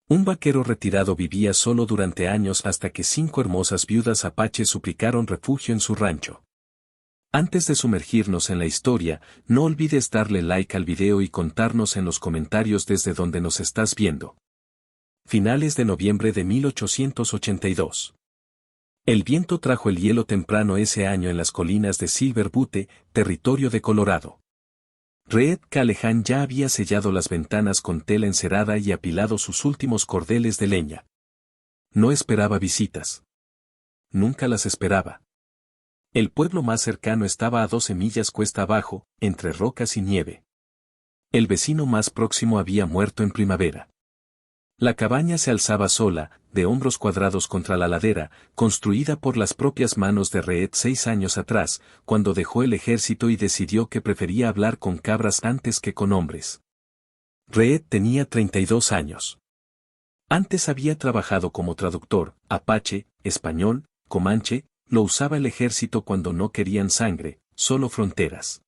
Un vaquero retirado vivía solo durante años hasta que 5 hermosas viudas apaches suplicaron refugio en su rancho. Antes de sumergirnos en la historia, no olvides darle like al video y contarnos en los comentarios desde donde nos estás viendo. Finales de noviembre de 1882. El viento trajo el hielo temprano ese año en las colinas de Silver Butte, territorio de Colorado. Reed Callahan ya había sellado las ventanas con tela encerada y apilado sus últimos cordeles de leña. No esperaba visitas. Nunca las esperaba. El pueblo más cercano estaba a 12 millas cuesta abajo, entre rocas y nieve. El vecino más próximo había muerto en primavera. La cabaña se alzaba sola, de hombros cuadrados contra la ladera, construida por las propias manos de Reed 6 años atrás, cuando dejó el ejército y decidió que prefería hablar con cabras antes que con hombres. Reed tenía 32 años. Antes había trabajado como traductor, apache, español, comanche, lo usaba el ejército cuando no querían sangre, solo fronteras.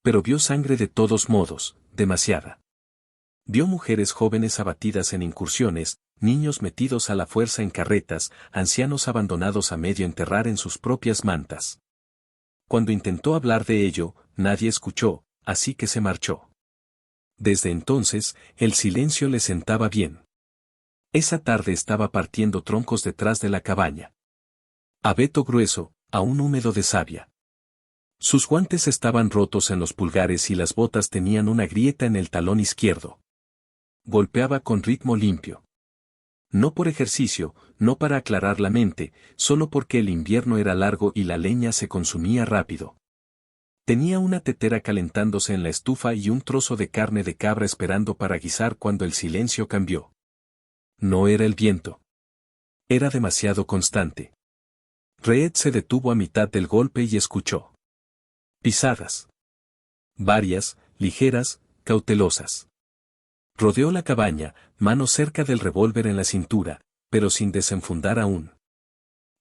Pero vio sangre de todos modos, demasiada. Vio mujeres jóvenes abatidas en incursiones, niños metidos a la fuerza en carretas, ancianos abandonados a medio enterrar en sus propias mantas. Cuando intentó hablar de ello, nadie escuchó, así que se marchó. Desde entonces, el silencio le sentaba bien. Esa tarde estaba partiendo troncos detrás de la cabaña. Abeto grueso, aún húmedo de savia. Sus guantes estaban rotos en los pulgares y las botas tenían una grieta en el talón izquierdo. Golpeaba con ritmo limpio. No por ejercicio, no para aclarar la mente, solo porque el invierno era largo y la leña se consumía rápido. Tenía una tetera calentándose en la estufa y un trozo de carne de cabra esperando para guisar cuando el silencio cambió. No era el viento. Era demasiado constante. Reed se detuvo a mitad del golpe y escuchó. Pisadas. Varias, ligeras, cautelosas. Rodeó la cabaña, mano cerca del revólver en la cintura, pero sin desenfundar aún.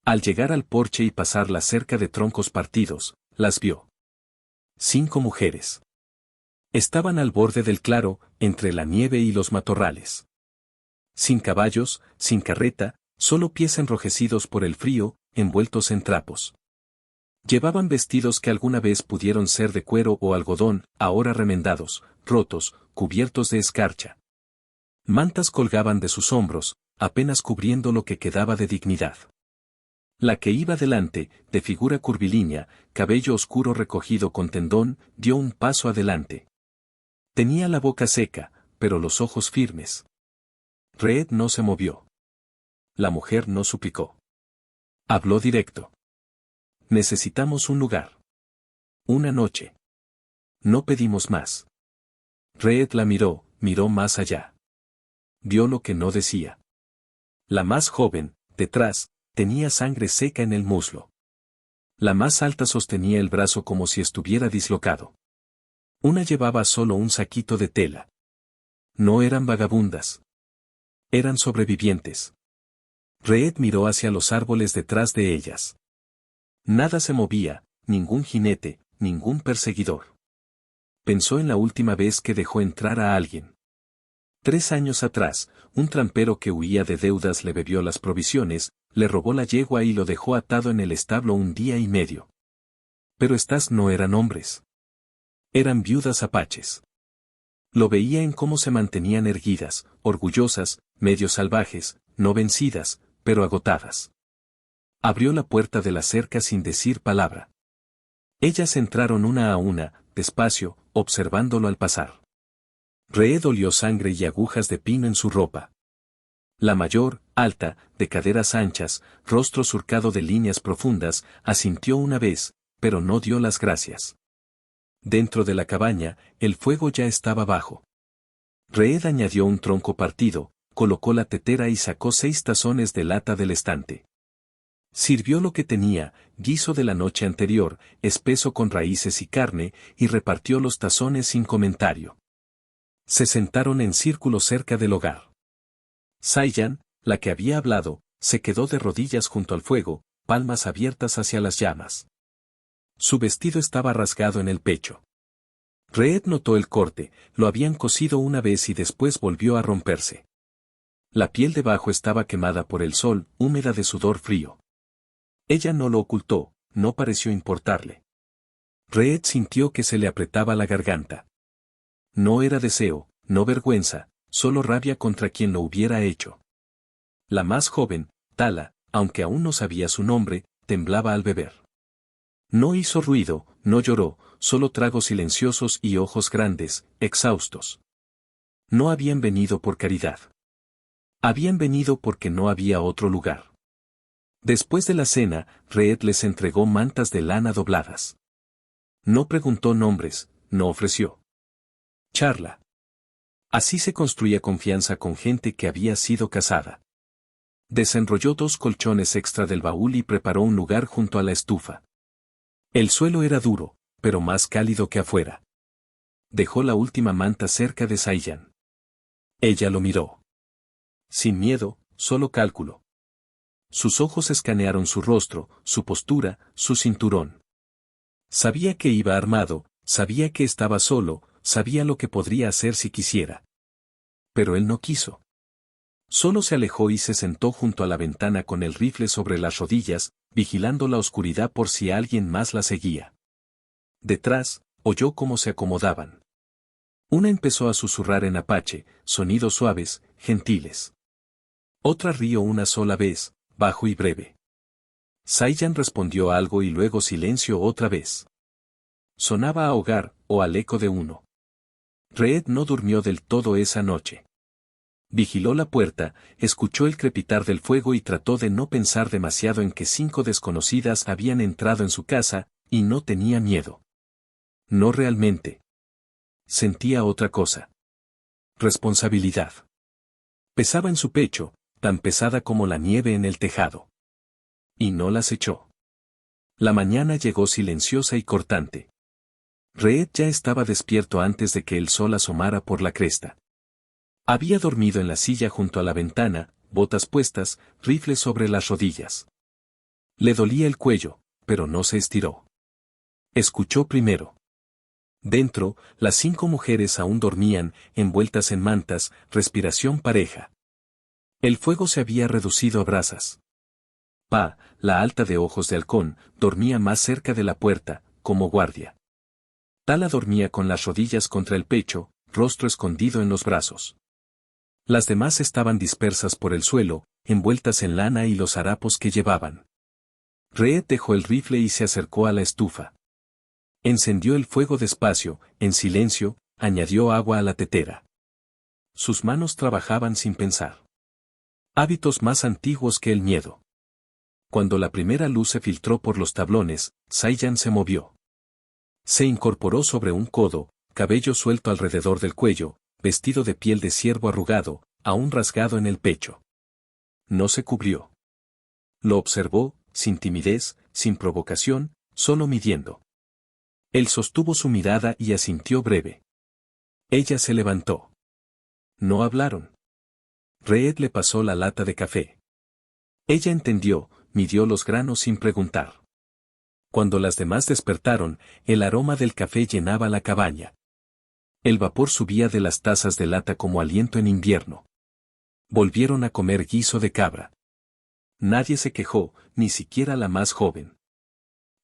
Al llegar al porche y pasar la cerca de troncos partidos, las vio. 5 mujeres. Estaban al borde del claro, entre la nieve y los matorrales. Sin caballos, sin carreta, solo pies enrojecidos por el frío, envueltos en trapos. Llevaban vestidos que alguna vez pudieron ser de cuero o algodón, ahora remendados, rotos, cubiertos de escarcha. Mantas colgaban de sus hombros, apenas cubriendo lo que quedaba de dignidad. La que iba delante, de figura curvilínea, cabello oscuro recogido con tendón, dio un paso adelante. Tenía la boca seca, pero los ojos firmes. Reed no se movió. La mujer no suplicó. Habló directo. Necesitamos un lugar. Una noche. No pedimos más. Reed la miró más allá. Vio lo que no decía. La más joven, detrás, tenía sangre seca en el muslo. La más alta sostenía el brazo como si estuviera dislocado. Una llevaba solo un saquito de tela. No eran vagabundas. Eran sobrevivientes. Reed miró hacia los árboles detrás de ellas. Nada se movía, ningún jinete, ningún perseguidor. Pensó en la última vez que dejó entrar a alguien. 3 años atrás, un trampero que huía de deudas le bebió las provisiones, le robó la yegua y lo dejó atado en el establo 1 día y medio. Pero estas no eran hombres. Eran viudas apaches. Lo veía en cómo se mantenían erguidas, orgullosas, medio salvajes, no vencidas, pero agotadas. Abrió la puerta de la cerca sin decir palabra. Ellas entraron una a una, despacio, observándolo al pasar. Reed olió sangre y agujas de pino en su ropa. La mayor, alta, de caderas anchas, rostro surcado de líneas profundas, asintió una vez, pero no dio las gracias. Dentro de la cabaña, el fuego ya estaba bajo. Reed añadió un tronco partido, colocó la tetera y sacó 6 tazones de lata del estante. Sirvió lo que tenía, guiso de la noche anterior, espeso con raíces y carne, y repartió los tazones sin comentario. Se sentaron en círculo cerca del hogar. Sayan, la que había hablado, se quedó de rodillas junto al fuego, palmas abiertas hacia las llamas. Su vestido estaba rasgado en el pecho. Reed notó el corte, lo habían cosido una vez y después volvió a romperse. La piel debajo estaba quemada por el sol, húmeda de sudor frío. Ella no lo ocultó, no pareció importarle. Reed sintió que se le apretaba la garganta. No era deseo, no vergüenza, solo rabia contra quien lo hubiera hecho. La más joven, Tala, aunque aún no sabía su nombre, temblaba al beber. No hizo ruido, no lloró, solo tragos silenciosos y ojos grandes, exhaustos. No habían venido por caridad. Habían venido porque no había otro lugar. Después de la cena, Reed les entregó mantas de lana dobladas. No preguntó nombres, no ofreció charla. Así se construía confianza con gente que había sido casada. Desenrolló 2 colchones extra del baúl y preparó un lugar junto a la estufa. El suelo era duro, pero más cálido que afuera. Dejó la última manta cerca de Saiyan. Ella lo miró. Sin miedo, solo cálculo. Sus ojos escanearon su rostro, su postura, su cinturón. Sabía que iba armado, sabía que estaba solo, sabía lo que podría hacer si quisiera. Pero él no quiso. Solo se alejó y se sentó junto a la ventana con el rifle sobre las rodillas, vigilando la oscuridad por si alguien más la seguía. Detrás, oyó cómo se acomodaban. Una empezó a susurrar en apache, sonidos suaves, gentiles. Otra rió una sola vez, bajo y breve. Saiyan respondió algo y luego silencio otra vez. Sonaba a hogar, o al eco de uno. Reed no durmió del todo esa noche. Vigiló la puerta, escuchó el crepitar del fuego y trató de no pensar demasiado en que 5 desconocidas habían entrado en su casa, y no tenía miedo. No realmente. Sentía otra cosa. Responsabilidad. Pesaba en su pecho, tan pesada como la nieve en el tejado. Y no las echó. La mañana llegó silenciosa y cortante. Reed ya estaba despierto antes de que el sol asomara por la cresta. Había dormido en la silla junto a la ventana, botas puestas, rifle sobre las rodillas. Le dolía el cuello, pero no se estiró. Escuchó primero. Dentro, las 5 mujeres aún dormían, envueltas en mantas, respiración pareja. El fuego se había reducido a brasas. Pa, la alta de ojos de halcón, dormía más cerca de la puerta, como guardia. Tala dormía con las rodillas contra el pecho, rostro escondido en los brazos. Las demás estaban dispersas por el suelo, envueltas en lana y los harapos que llevaban. Reed dejó el rifle y se acercó a la estufa. Encendió el fuego despacio, en silencio, añadió agua a la tetera. Sus manos trabajaban sin pensar. Hábitos más antiguos que el miedo. Cuando la primera luz se filtró por los tablones, Saiyan se movió. Se incorporó sobre un codo, cabello suelto alrededor del cuello, vestido de piel de ciervo arrugado, aún rasgado en el pecho. No se cubrió. Lo observó, sin timidez, sin provocación, solo midiendo. Él sostuvo su mirada y asintió breve. Ella se levantó. No hablaron. Reed le pasó la lata de café. Ella entendió, midió los granos sin preguntar. Cuando las demás despertaron, el aroma del café llenaba la cabaña. El vapor subía de las tazas de lata como aliento en invierno. Volvieron a comer guiso de cabra. Nadie se quejó, ni siquiera la más joven.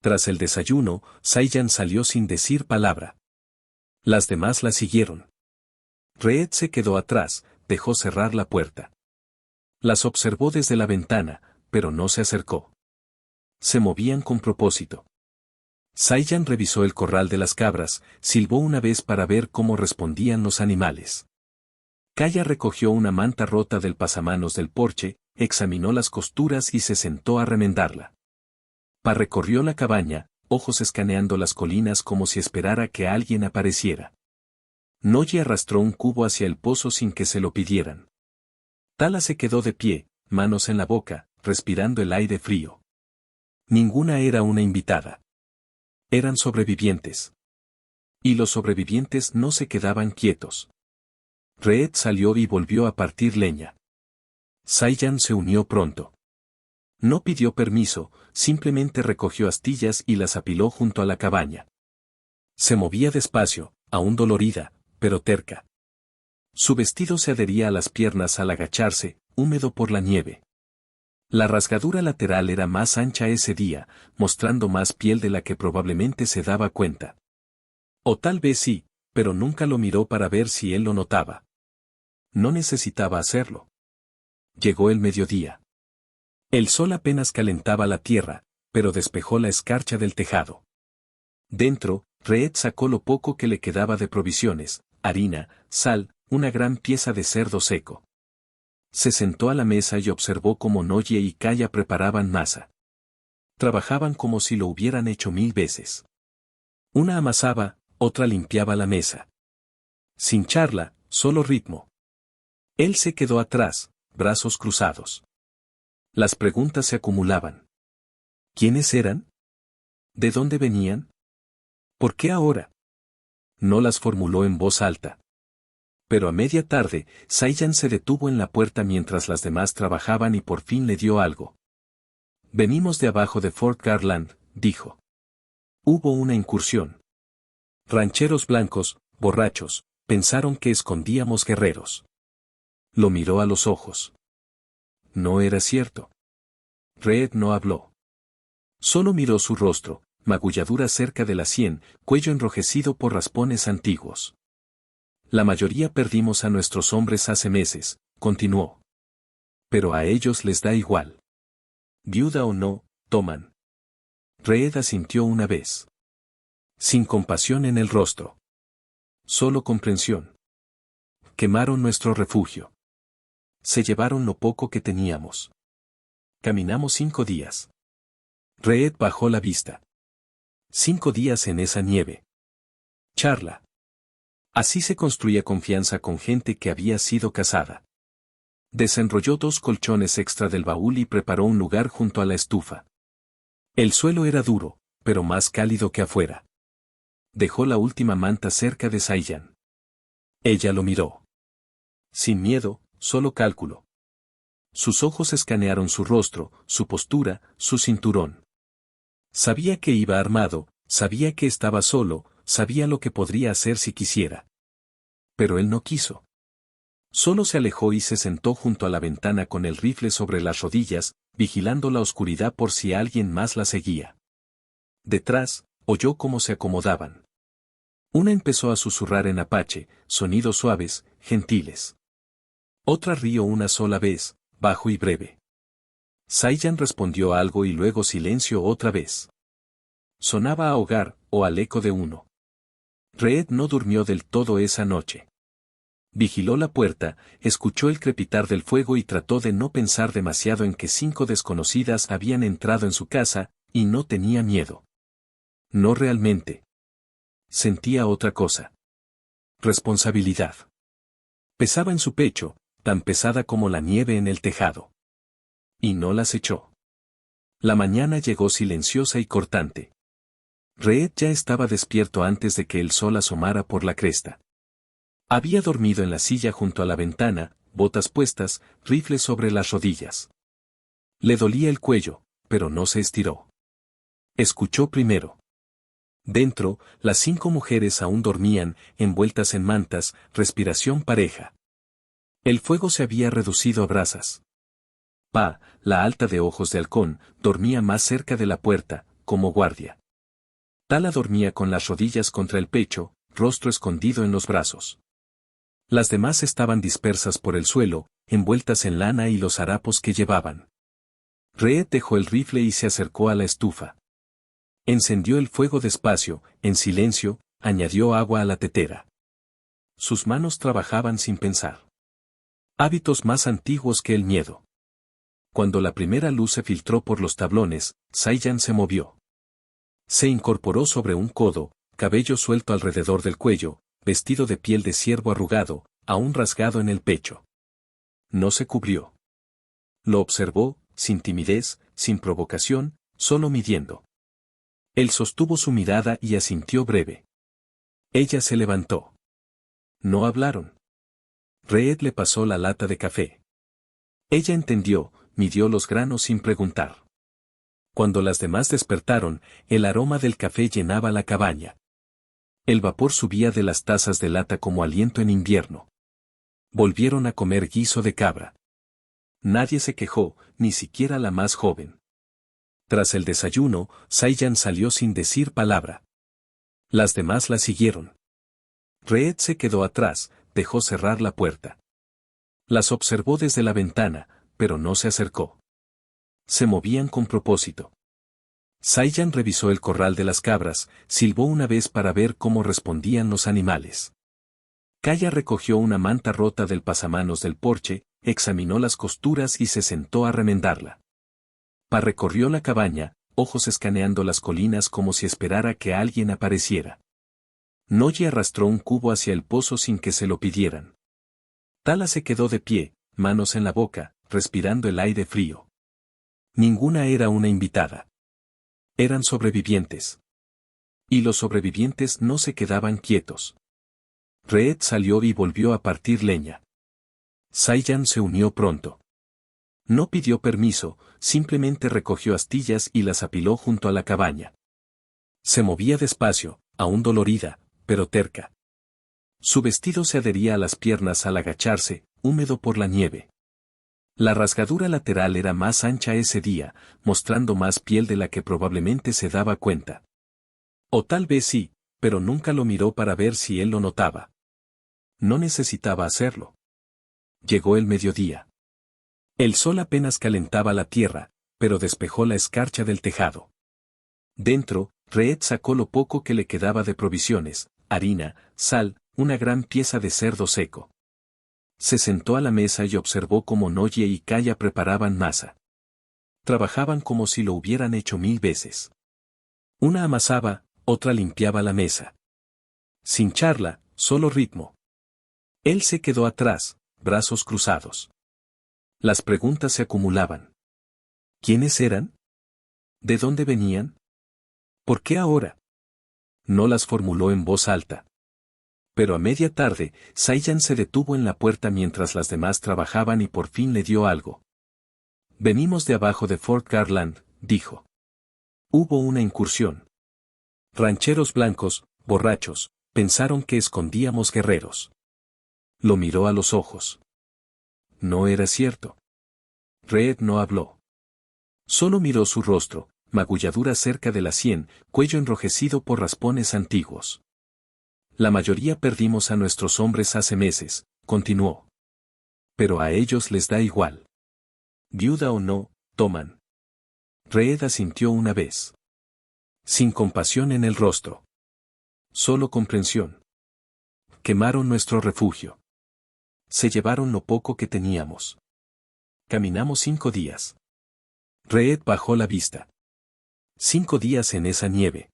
Tras el desayuno, Saiyan salió sin decir palabra. Las demás la siguieron. Reed se quedó atrás, dejó cerrar la puerta. Las observó desde la ventana, pero no se acercó. Se movían con propósito. Saiyan revisó el corral de las cabras, silbó una vez para ver cómo respondían los animales. Kaya recogió una manta rota del pasamanos del porche, examinó las costuras y se sentó a remendarla. Pa recorrió la cabaña, ojos escaneando las colinas como si esperara que alguien apareciera. Noye arrastró un cubo hacia el pozo sin que se lo pidieran. Tala se quedó de pie, manos en la boca, respirando el aire frío. Ninguna era una invitada. Eran sobrevivientes. Y los sobrevivientes no se quedaban quietos. Reed salió y volvió a partir leña. Saiyan se unió pronto. No pidió permiso, simplemente recogió astillas y las apiló junto a la cabaña. Se movía despacio, aún dolorida, pero terca. Su vestido se adhería a las piernas al agacharse, húmedo por la nieve. La rasgadura lateral era más ancha ese día, mostrando más piel de la que probablemente se daba cuenta. O tal vez sí, pero nunca lo miró para ver si él lo notaba. No necesitaba hacerlo. Llegó el mediodía. El sol apenas calentaba la tierra, pero despejó la escarcha del tejado. Dentro, Reed sacó lo poco que le quedaba de provisiones, harina, sal, una gran pieza de cerdo seco. Se sentó a la mesa y observó cómo Noye y Kaya preparaban masa. Trabajaban como si lo hubieran hecho 1000 veces. Una amasaba, otra limpiaba la mesa. Sin charla, solo ritmo. Él se quedó atrás, brazos cruzados. Las preguntas se acumulaban. ¿Quiénes eran? ¿De dónde venían? ¿Por qué ahora? No las formuló en voz alta. Pero a media tarde, Saiyan se detuvo en la puerta mientras las demás trabajaban y por fin le dio algo. Venimos de abajo de Fort Garland, dijo. Hubo una incursión. Rancheros blancos, borrachos, pensaron que escondíamos guerreros. Lo miró a los ojos. No era cierto. Reed no habló. Solo miró su rostro, magulladura cerca de la sien, cuello enrojecido por raspones antiguos. La mayoría perdimos a nuestros hombres hace meses, continuó. Pero a ellos les da igual. Viuda o no, toman. Reed asintió una vez. Sin compasión en el rostro. Solo comprensión. Quemaron nuestro refugio. Se llevaron lo poco que teníamos. Caminamos 5 días. Reed bajó la vista. 5 días en esa nieve. Charla. Así se construía confianza con gente que había sido casada. Desenrolló 2 colchones extra del baúl y preparó un lugar junto a la estufa. El suelo era duro, pero más cálido que afuera. Dejó la última manta cerca de Saiyan. Ella lo miró. Sin miedo, solo cálculo. Sus ojos escanearon su rostro, su postura, su cinturón. Sabía que iba armado, sabía que estaba solo, sabía lo que podría hacer si quisiera. Pero él no quiso. Solo se alejó y se sentó junto a la ventana con el rifle sobre las rodillas, vigilando la oscuridad por si alguien más la seguía. Detrás, oyó cómo se acomodaban. Una empezó a susurrar en apache, sonidos suaves, gentiles. Otra rió una sola vez, bajo y breve. Saiyan respondió algo y luego silencio otra vez. Sonaba a hogar, o al eco de uno. Reed no durmió del todo esa noche. Vigiló la puerta, escuchó el crepitar del fuego y trató de no pensar demasiado en que 5 desconocidas habían entrado en su casa, y no tenía miedo. No realmente. Sentía otra cosa. Responsabilidad. Pesaba en su pecho, tan pesada como la nieve en el tejado. Y no las echó. La mañana llegó silenciosa y cortante. Reed ya estaba despierto antes de que el sol asomara por la cresta. Había dormido en la silla junto a la ventana, botas puestas, rifle sobre las rodillas. Le dolía el cuello, pero no se estiró. Escuchó primero. Dentro, las 5 mujeres aún dormían, envueltas en mantas, respiración pareja. El fuego se había reducido a brasas. Pa, la alta de ojos de halcón, dormía más cerca de la puerta, como guardia. Tala dormía con las rodillas contra el pecho, rostro escondido en los brazos. Las demás estaban dispersas por el suelo, envueltas en lana y los harapos que llevaban. Reed dejó el rifle y se acercó a la estufa. Encendió el fuego despacio, en silencio, añadió agua a la tetera. Sus manos trabajaban sin pensar. Hábitos más antiguos que el miedo. Cuando la primera luz se filtró por los tablones, Saiyan se movió. Se incorporó sobre un codo, cabello suelto alrededor del cuello, vestido de piel de ciervo arrugado, aún rasgado en el pecho. No se cubrió. Lo observó, sin timidez, sin provocación, solo midiendo. Él sostuvo su mirada y asintió breve. Ella se levantó. No hablaron. Reed le pasó la lata de café. Ella entendió, midió los granos sin preguntar. Cuando las demás despertaron, el aroma del café llenaba la cabaña. El vapor subía de las tazas de lata como aliento en invierno. Volvieron a comer guiso de cabra. Nadie se quejó, ni siquiera la más joven. Tras el desayuno, Saiyan salió sin decir palabra. Las demás la siguieron. Reed se quedó atrás, dejó cerrar la puerta. Las observó desde la ventana, pero no se acercó. Se movían con propósito. Saiyan revisó el corral de las cabras, silbó una vez para ver cómo respondían los animales. Kaya recogió una manta rota del pasamanos del porche, examinó las costuras y se sentó a remendarla. Pa recorrió la cabaña, ojos escaneando las colinas como si esperara que alguien apareciera. Noye arrastró un cubo hacia el pozo sin que se lo pidieran. Tala se quedó de pie, manos en la boca, respirando el aire frío. Ninguna era una invitada. Eran sobrevivientes. Y los sobrevivientes no se quedaban quietos. Reed salió y volvió a partir leña. Saiyan se unió pronto. No pidió permiso, simplemente recogió astillas y las apiló junto a la cabaña. Se movía despacio, aún dolorida, pero terca. Su vestido se adhería a las piernas al agacharse, húmedo por la nieve. La rasgadura lateral era más ancha ese día, mostrando más piel de la que probablemente se daba cuenta. O tal vez sí, pero nunca lo miró para ver si él lo notaba. No necesitaba hacerlo. Llegó el mediodía. El sol apenas calentaba la tierra, pero despejó la escarcha del tejado. Dentro, Reed sacó lo poco que le quedaba de provisiones, harina, sal, una gran pieza de cerdo seco. Se sentó a la mesa y observó cómo Noye y Kaya preparaban masa. Trabajaban como si lo hubieran hecho 1000 veces. Una amasaba, otra limpiaba la mesa. Sin charla, solo ritmo. Él se quedó atrás, brazos cruzados. Las preguntas se acumulaban. ¿Quiénes eran? ¿De dónde venían? ¿Por qué ahora? No las formuló en voz alta. Pero a media tarde, Saiyan se detuvo en la puerta mientras las demás trabajaban y por fin le dio algo. Venimos de abajo de Fort Garland, dijo. Hubo una incursión. Rancheros blancos, borrachos, pensaron que escondíamos guerreros. Lo miró a los ojos. No era cierto. Reed no habló. Solo miró su rostro, magulladura cerca de la sien, cuello enrojecido por raspones antiguos. La mayoría perdimos a nuestros hombres hace meses, continuó. Pero a ellos les da igual. Viuda o no, toman. Reed asintió una vez. Sin compasión en el rostro. Solo comprensión. Quemaron nuestro refugio. Se llevaron lo poco que teníamos. Caminamos 5 días. Reed bajó la vista. 5 días en esa nieve.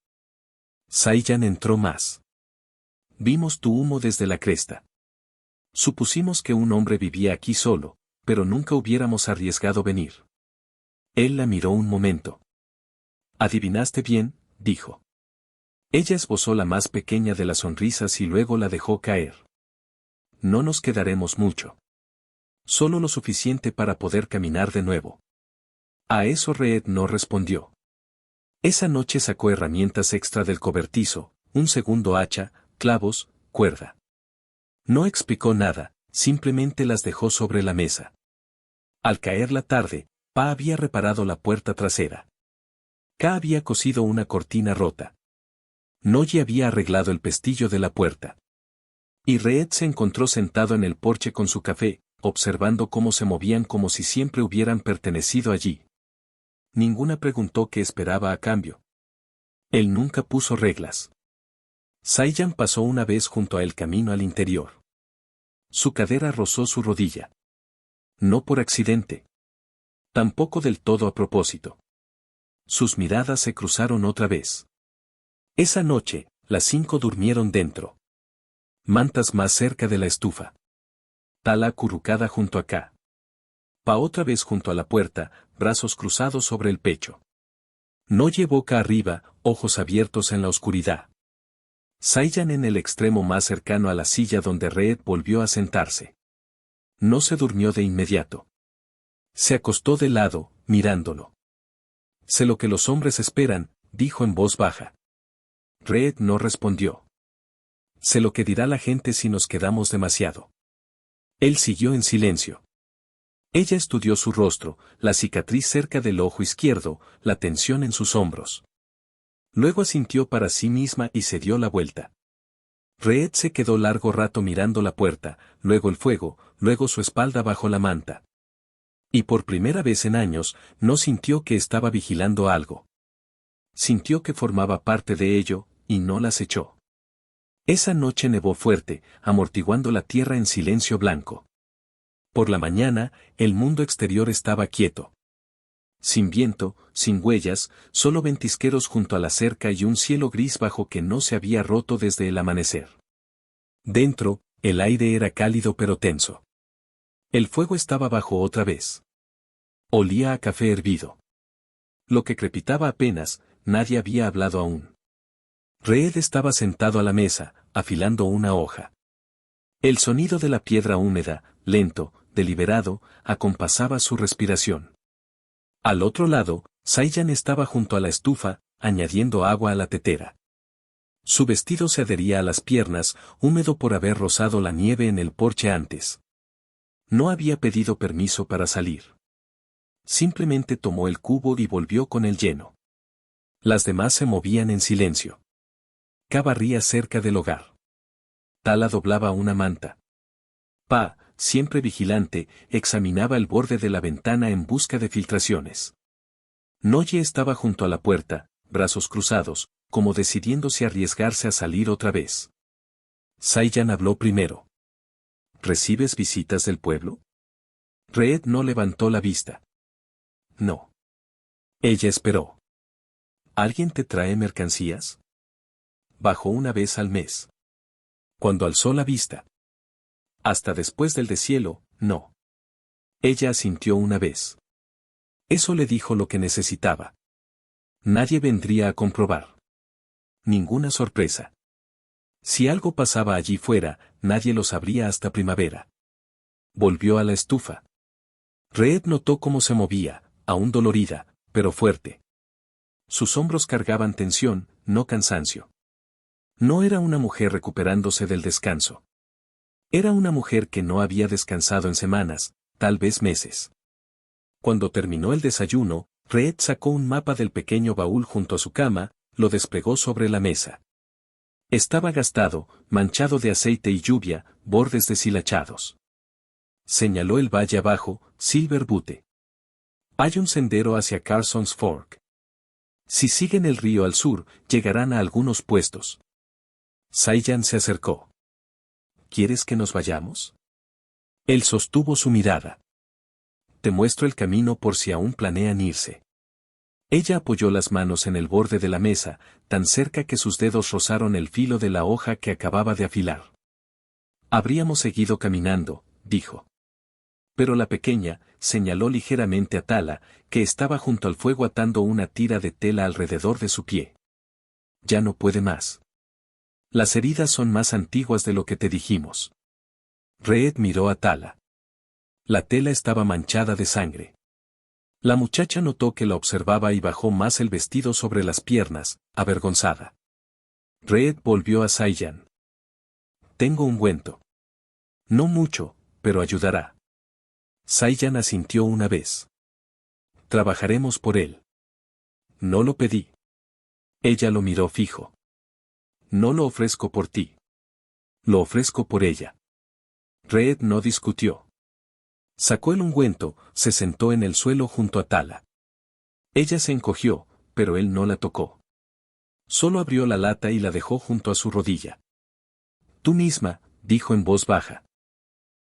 Saiyan entró más. Vimos tu humo desde la cresta. Supusimos que un hombre vivía aquí solo, pero nunca hubiéramos arriesgado venir. Él la miró un momento. Adivinaste bien, dijo. Ella esbozó la más pequeña de las sonrisas y luego la dejó caer. No nos quedaremos mucho. Solo lo suficiente para poder caminar de nuevo. A eso Reed no respondió. Esa noche sacó herramientas extra del cobertizo, un segundo hacha, clavos, cuerda. No explicó nada, simplemente las dejó sobre la mesa. Al caer la tarde, Pa había reparado la puerta trasera. Ka había cosido una cortina rota. Noye había arreglado el pestillo de la puerta. Y Reed se encontró sentado en el porche con su café, observando cómo se movían como si siempre hubieran pertenecido allí. Ninguna preguntó qué esperaba a cambio. Él nunca puso reglas. Saiyan pasó una vez junto a él camino al interior. Su cadera rozó su rodilla. No por accidente. Tampoco del todo a propósito. Sus miradas se cruzaron otra vez. Esa noche, las 5 durmieron dentro. Mantas más cerca de la estufa. Tala acurrucada junto a Ka. Pa otra vez junto a la puerta, brazos cruzados sobre el pecho. Noye boca arriba, ojos abiertos en la oscuridad. Saiyan en el extremo más cercano a la silla donde Reed volvió a sentarse. No se durmió de inmediato. Se acostó de lado, mirándolo. Sé lo que los hombres esperan, dijo en voz baja. Reed no respondió. Sé lo que dirá la gente si nos quedamos demasiado. Él siguió en silencio. Ella estudió su rostro, la cicatriz cerca del ojo izquierdo, la tensión en sus hombros. Luego asintió para sí misma y se dio la vuelta. Reed se quedó largo rato mirando la puerta, luego el fuego, luego su espalda bajo la manta. Y por primera vez en años, no sintió que estaba vigilando algo. Sintió que formaba parte de ello, y no las echó. Esa noche nevó fuerte, amortiguando la tierra en silencio blanco. Por la mañana, el mundo exterior estaba quieto. Sin viento, sin huellas, solo ventisqueros junto a la cerca y un cielo gris bajo que no se había roto desde el amanecer. Dentro, el aire era cálido pero tenso. El fuego estaba bajo otra vez. Olía a café hervido. Lo que crepitaba apenas, nadie había hablado aún. Reed estaba sentado a la mesa, afilando una hoja. El sonido de la piedra húmeda, lento, deliberado, acompasaba su respiración. Al otro lado, Saiyan estaba junto a la estufa, añadiendo agua a la tetera. Su vestido se adhería a las piernas, húmedo por haber rozado la nieve en el porche antes. No había pedido permiso para salir. Simplemente tomó el cubo y volvió con el lleno. Las demás se movían en silencio. Ka barría cerca del hogar. Tala doblaba una manta. Pa, siempre vigilante, examinaba el borde de la ventana en busca de filtraciones. Noye estaba junto a la puerta, brazos cruzados, como decidiendo si arriesgarse a salir otra vez. Saiyan habló primero. ¿Recibes visitas del pueblo? Reed no levantó la vista. No. Ella esperó. ¿Alguien te trae mercancías? Bajó una vez al mes. Cuando alzó la vista. Hasta después del deshielo, no. Ella asintió una vez. Eso le dijo lo que necesitaba. Nadie vendría a comprobar. Ninguna sorpresa. Si algo pasaba allí fuera, nadie lo sabría hasta primavera. Volvió a la estufa. Reed notó cómo se movía, aún dolorida, pero fuerte. Sus hombros cargaban tensión, no cansancio. No era una mujer recuperándose del descanso. Era una mujer que no había descansado en semanas, tal vez meses. Cuando terminó el desayuno, Reed sacó un mapa del pequeño baúl junto a su cama, lo desplegó sobre la mesa. Estaba gastado, manchado de aceite y lluvia, bordes deshilachados. Señaló el valle abajo, Silver Butte. Hay un sendero hacia Carson's Fork. Si siguen el río al sur, llegarán a algunos puestos. Saiyan se acercó. ¿Quieres que nos vayamos? Él sostuvo su mirada. Te muestro el camino por si aún planean irse. Ella apoyó las manos en el borde de la mesa, tan cerca que sus dedos rozaron el filo de la hoja que acababa de afilar. Habríamos seguido caminando, dijo. Pero la pequeña, señaló ligeramente a Tala, que estaba junto al fuego atando una tira de tela alrededor de su pie. Ya no puede más. Las heridas son más antiguas de lo que te dijimos. Reed miró a Tala. La tela estaba manchada de sangre. La muchacha notó que la observaba y bajó más el vestido sobre las piernas, avergonzada. Reed volvió a Saiyan. Tengo ungüento. No mucho, pero ayudará. Saiyan asintió una vez. Trabajaremos por él. No lo pedí. Ella lo miró fijo. No lo ofrezco por ti. Lo ofrezco por ella. Reed no discutió. Sacó el ungüento, se sentó en el suelo junto a Tala. Ella se encogió, pero él no la tocó. Solo abrió la lata y la dejó junto a su rodilla. Tú misma, dijo en voz baja.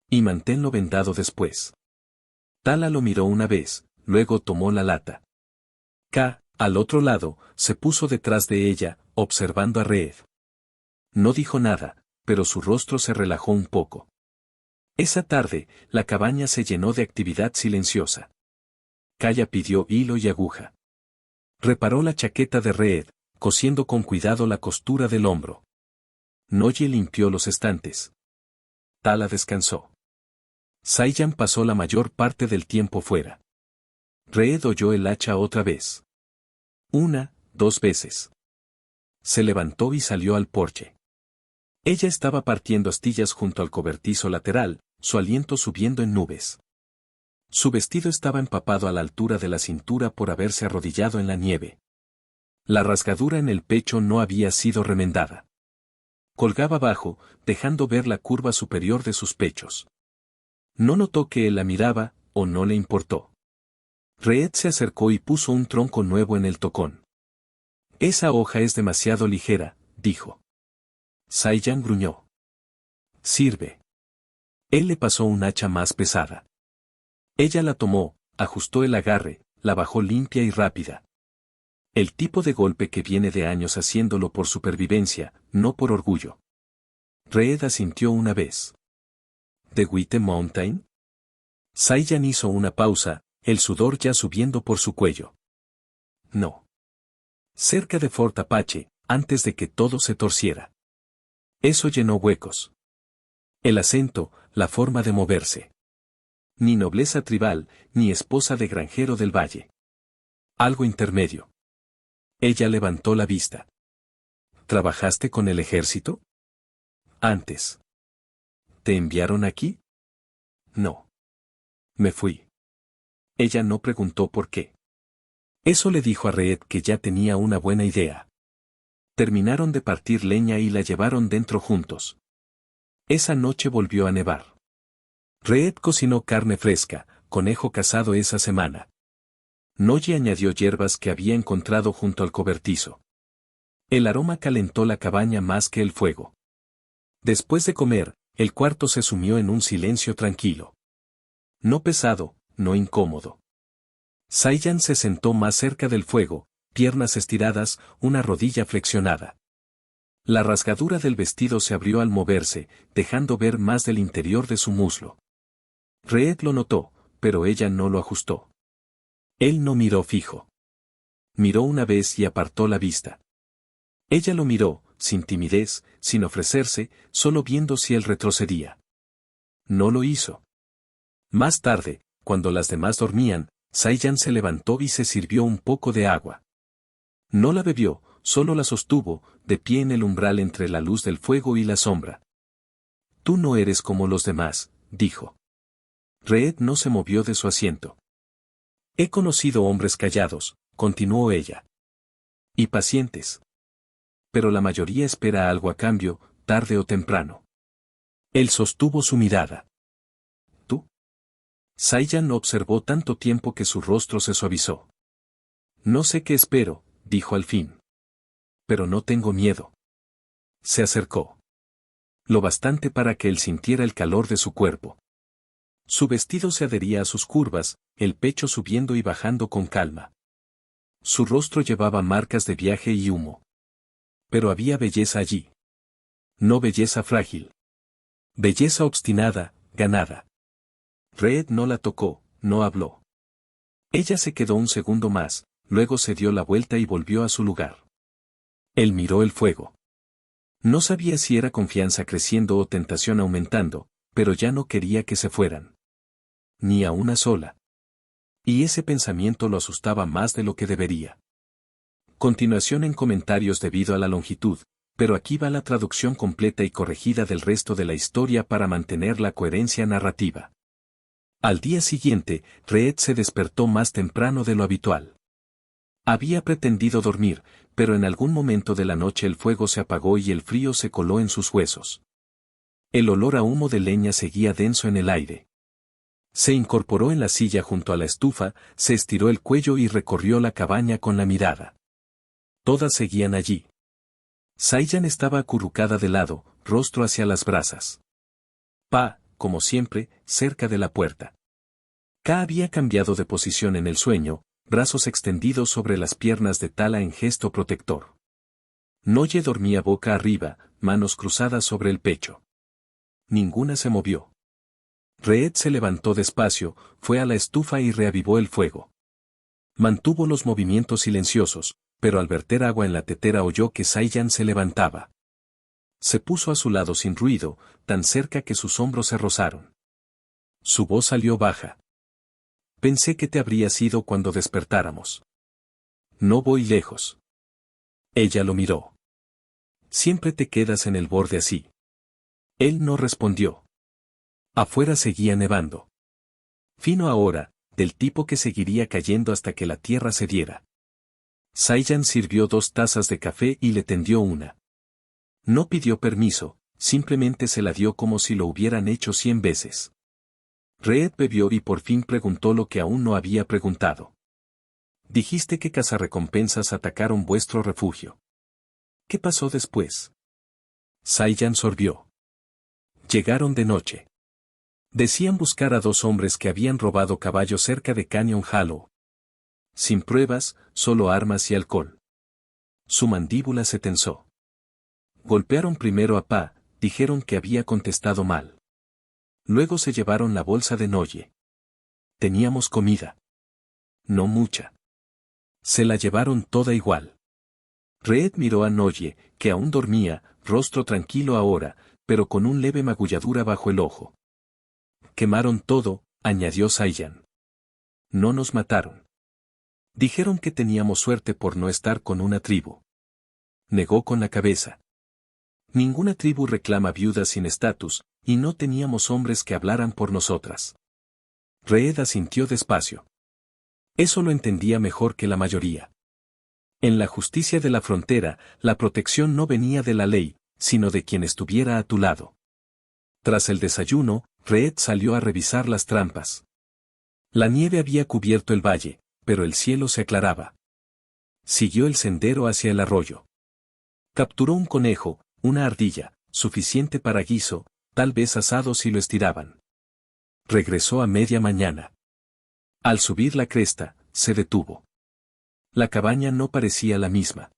Y manténlo vendado después. Tala lo miró una vez, luego tomó la lata. Ka, al otro lado, se puso detrás de ella, observando a Reed. No dijo nada, pero su rostro se relajó un poco. Esa tarde, la cabaña se llenó de actividad silenciosa. Kaya pidió hilo y aguja. Reparó la chaqueta de Reed, cosiendo con cuidado la costura del hombro. Noye limpió los estantes. Tala descansó. Saiyan pasó la mayor parte del tiempo fuera. Reed oyó el hacha otra vez. 1, 2 veces. Se levantó y salió al porche. Ella estaba partiendo astillas junto al cobertizo lateral, su aliento subiendo en nubes. Su vestido estaba empapado a la altura de la cintura por haberse arrodillado en la nieve. La rasgadura en el pecho no había sido remendada. Colgaba abajo, dejando ver la curva superior de sus pechos. No notó que él la miraba, o no le importó. Reed se acercó y puso un tronco nuevo en el tocón. Esa hoja es demasiado ligera, dijo. Sai-yan gruñó. Sirve. Él le pasó un hacha más pesada. Ella la tomó, ajustó el agarre, la bajó limpia y rápida. El tipo de golpe que viene de años haciéndolo por supervivencia, no por orgullo. Reed asintió una vez. ¿De White Mountain? Sai-yan hizo una pausa, el sudor ya subiendo por su cuello. No. Cerca de Fort Apache, antes de que todo se torciera. Eso llenó huecos. El acento, la forma de moverse. Ni nobleza tribal, ni esposa de granjero del valle. Algo intermedio. Ella levantó la vista. ¿Trabajaste con el ejército? Antes. ¿Te enviaron aquí? No. Me fui. Ella no preguntó por qué. Eso le dijo a Reed que ya tenía una buena idea. Terminaron de partir leña y la llevaron dentro juntos. Esa noche volvió a nevar. Reed cocinó carne fresca, conejo cazado esa semana. Noye añadió hierbas que había encontrado junto al cobertizo. El aroma calentó la cabaña más que el fuego. Después de comer, el cuarto se sumió en un silencio tranquilo. No pesado, no incómodo. Sai-yan se sentó más cerca del fuego, piernas estiradas, una rodilla flexionada. La rasgadura del vestido se abrió al moverse, dejando ver más del interior de su muslo. Reed lo notó, pero ella no lo ajustó. Él no miró fijo. Miró una vez y apartó la vista. Ella lo miró, sin timidez, sin ofrecerse, solo viendo si él retrocedía. No lo hizo. Más tarde, cuando las demás dormían, Sai-yan se levantó y se sirvió un poco de agua. No la bebió, solo la sostuvo, de pie en el umbral entre la luz del fuego y la sombra. Tú no eres como los demás, dijo. Reed no se movió de su asiento. He conocido hombres callados, continuó ella. Y pacientes. Pero la mayoría espera algo a cambio, tarde o temprano. Él sostuvo su mirada. ¿Tú? Sai-yan no observó tanto tiempo que su rostro se suavizó. No sé qué espero, dijo al fin. Pero no tengo miedo. Se acercó. Lo bastante para que él sintiera el calor de su cuerpo. Su vestido se adhería a sus curvas, el pecho subiendo y bajando con calma. Su rostro llevaba marcas de viaje y humo. Pero había belleza allí. No belleza frágil. Belleza obstinada, ganada. Reed no la tocó, no habló. Ella se quedó un segundo más, luego se dio la vuelta y volvió a su lugar. Él miró el fuego. No sabía si era confianza creciendo o tentación aumentando, pero ya no quería que se fueran. Ni a una sola. Y ese pensamiento lo asustaba más de lo que debería. Continuación en comentarios debido a la longitud, pero aquí va la traducción completa y corregida del resto de la historia para mantener la coherencia narrativa. Al día siguiente, Reed se despertó más temprano de lo habitual. Había pretendido dormir, pero en algún momento de la noche el fuego se apagó y el frío se coló en sus huesos. El olor a humo de leña seguía denso en el aire. Se incorporó en la silla junto a la estufa, se estiró el cuello y recorrió la cabaña con la mirada. Todas seguían allí. Sai-yan estaba acurrucada de lado, rostro hacia las brasas. Pa, como siempre, cerca de la puerta. Ka había cambiado de posición en el sueño, brazos extendidos sobre las piernas de Tala en gesto protector. Noye dormía boca arriba, manos cruzadas sobre el pecho. Ninguna se movió. Reed se levantó despacio, fue a la estufa y reavivó el fuego. Mantuvo los movimientos silenciosos, pero al verter agua en la tetera oyó que Sai-yan se levantaba. Se puso a su lado sin ruido, tan cerca que sus hombros se rozaron. Su voz salió baja. Pensé que te habrías ido cuando despertáramos. No voy lejos. Ella lo miró. Siempre te quedas en el borde así. Él no respondió. Afuera seguía nevando. Fino ahora, del tipo que seguiría cayendo hasta que la tierra cediera. Saiyan sirvió 2 tazas de café y le tendió una. No pidió permiso, simplemente se la dio como si lo hubieran hecho 100 veces. Reed bebió y por fin preguntó lo que aún no había preguntado. Dijiste que cazarrecompensas atacaron vuestro refugio. ¿Qué pasó después? Saiyan sorbió. Llegaron de noche. Decían buscar a 2 hombres que habían robado caballos cerca de Canyon Hollow. Sin pruebas, solo armas y alcohol. Su mandíbula se tensó. Golpearon primero a Pa, dijeron que había contestado mal. Luego se llevaron la bolsa de Noye. Teníamos comida. No mucha. Se la llevaron toda igual. Reed miró a Noye, que aún dormía, rostro tranquilo ahora, pero con un leve magulladura bajo el ojo. Quemaron todo, añadió Saiyan. No nos mataron. Dijeron que teníamos suerte por no estar con una tribu. Negó con la cabeza. Ninguna tribu reclama viudas sin estatus, y no teníamos hombres que hablaran por nosotras. Reed asintió despacio. Eso lo entendía mejor que la mayoría. En la justicia de la frontera, la protección no venía de la ley, sino de quien estuviera a tu lado. Tras el desayuno, Reed salió a revisar las trampas. La nieve había cubierto el valle, pero el cielo se aclaraba. Siguió el sendero hacia el arroyo. Capturó un conejo, una ardilla, suficiente para guiso, tal vez asado si lo estiraban. Regresó a media mañana. Al subir la cresta, se detuvo. La cabaña no parecía la misma.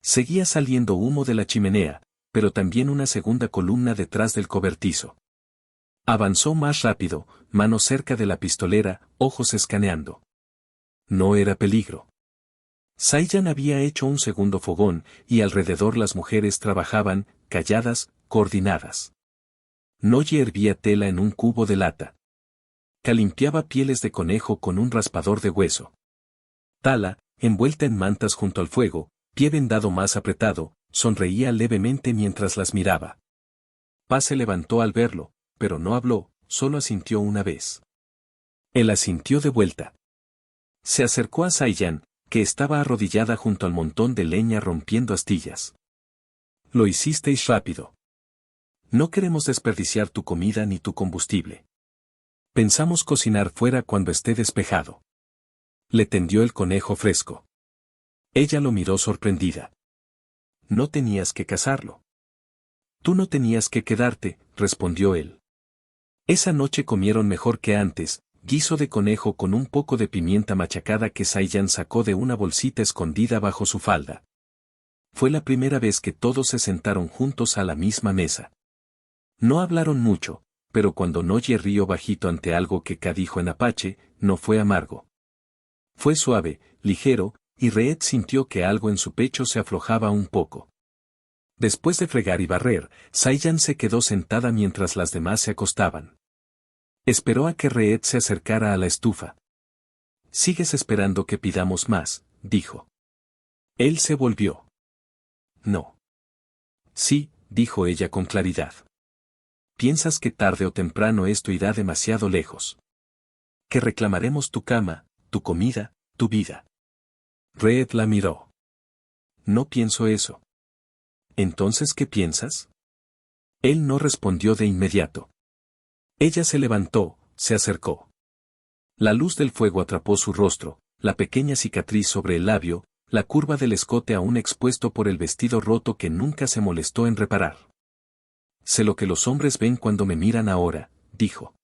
Seguía saliendo humo de la chimenea, pero también una segunda columna detrás del cobertizo. Avanzó más rápido, mano cerca de la pistolera, ojos escaneando. No era peligro. Saiyan había hecho un segundo fogón, y alrededor las mujeres trabajaban, calladas, coordinadas. Noye hervía tela en un cubo de lata. Limpiaba pieles de conejo con un raspador de hueso. Tala, envuelta en mantas junto al fuego, pie vendado más apretado, sonreía levemente mientras las miraba. Pa se levantó al verlo, pero no habló, solo asintió una vez. Él asintió de vuelta. Se acercó a Saiyan, que estaba arrodillada junto al montón de leña rompiendo astillas. Lo hicisteis rápido. No queremos desperdiciar tu comida ni tu combustible. Pensamos cocinar fuera cuando esté despejado. Le tendió el conejo fresco. Ella lo miró sorprendida. No tenías que cazarlo. Tú no tenías que quedarte, respondió él. Esa noche comieron mejor que antes, guiso de conejo con un poco de pimienta machacada que Saiyan sacó de una bolsita escondida bajo su falda. Fue la primera vez que todos se sentaron juntos a la misma mesa. No hablaron mucho, pero cuando Noye rió bajito ante algo que Ka dijo en apache, no fue amargo. Fue suave, ligero, y Reed sintió que algo en su pecho se aflojaba un poco. Después de fregar y barrer, Saiyan se quedó sentada mientras las demás se acostaban. Esperó a que Reed se acercara a la estufa. «¿Sigues esperando que pidamos más?», dijo. Él se volvió. «No». «Sí», dijo ella con claridad. «Piensas que tarde o temprano esto irá demasiado lejos. Que reclamaremos tu cama, tu comida, tu vida». Reed la miró. «No pienso eso». «¿Entonces qué piensas?». Él no respondió de inmediato. Ella se levantó, se acercó. La luz del fuego atrapó su rostro, la pequeña cicatriz sobre el labio, la curva del escote aún expuesto por el vestido roto que nunca se molestó en reparar. «Sé lo que los hombres ven cuando me miran ahora», dijo.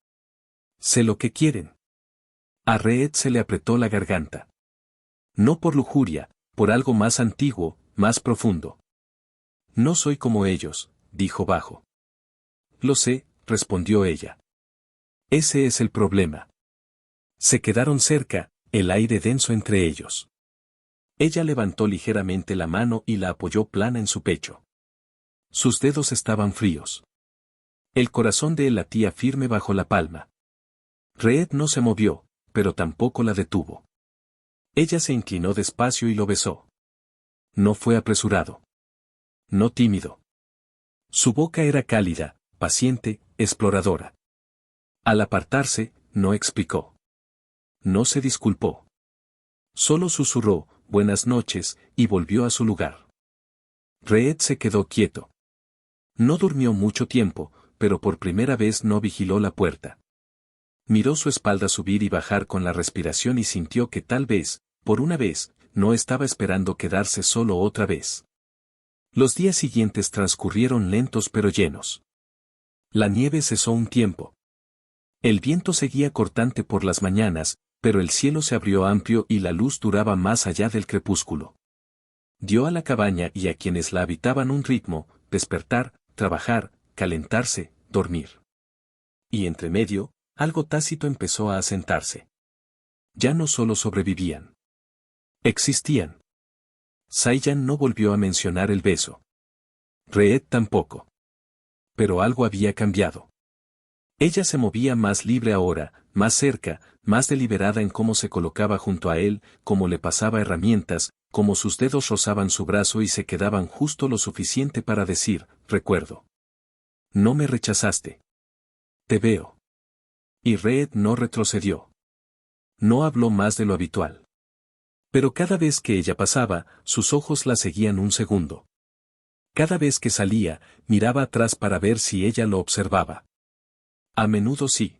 «Sé lo que quieren». A Reed se le apretó la garganta. No por lujuria, por algo más antiguo, más profundo. «No soy como ellos», dijo bajo. «Lo sé», respondió ella. «Ese es el problema». Se quedaron cerca, el aire denso entre ellos. Ella levantó ligeramente la mano y la apoyó plana en su pecho. Sus dedos estaban fríos. El corazón de él latía firme bajo la palma. Reed no se movió, pero tampoco la detuvo. Ella se inclinó despacio y lo besó. No fue apresurado. No tímido. Su boca era cálida, paciente, exploradora. Al apartarse, no explicó. No se disculpó. Solo susurró, buenas noches, y volvió a su lugar. Reed se quedó quieto. No durmió mucho tiempo, pero por primera vez no vigiló la puerta. Miró su espalda subir y bajar con la respiración y sintió que tal vez, por una vez, no estaba esperando quedarse solo otra vez. Los días siguientes transcurrieron lentos pero llenos. La nieve cesó un tiempo. El viento seguía cortante por las mañanas, pero el cielo se abrió amplio y la luz duraba más allá del crepúsculo. Dio a la cabaña y a quienes la habitaban un ritmo: despertar, trabajar, calentarse, dormir. Y entre medio, algo tácito empezó a asentarse. Ya no solo sobrevivían. Existían. Saiyan no volvió a mencionar el beso. Reed tampoco. Pero algo había cambiado. Ella se movía más libre ahora, más cerca, más deliberada en cómo se colocaba junto a él, cómo le pasaba herramientas, cómo sus dedos rozaban su brazo y se quedaban justo lo suficiente para decir: recuerdo. No me rechazaste. Te veo. Y Reed no retrocedió. No habló más de lo habitual. Pero cada vez que ella pasaba, sus ojos la seguían un segundo. Cada vez que salía, miraba atrás para ver si ella lo observaba. A menudo sí.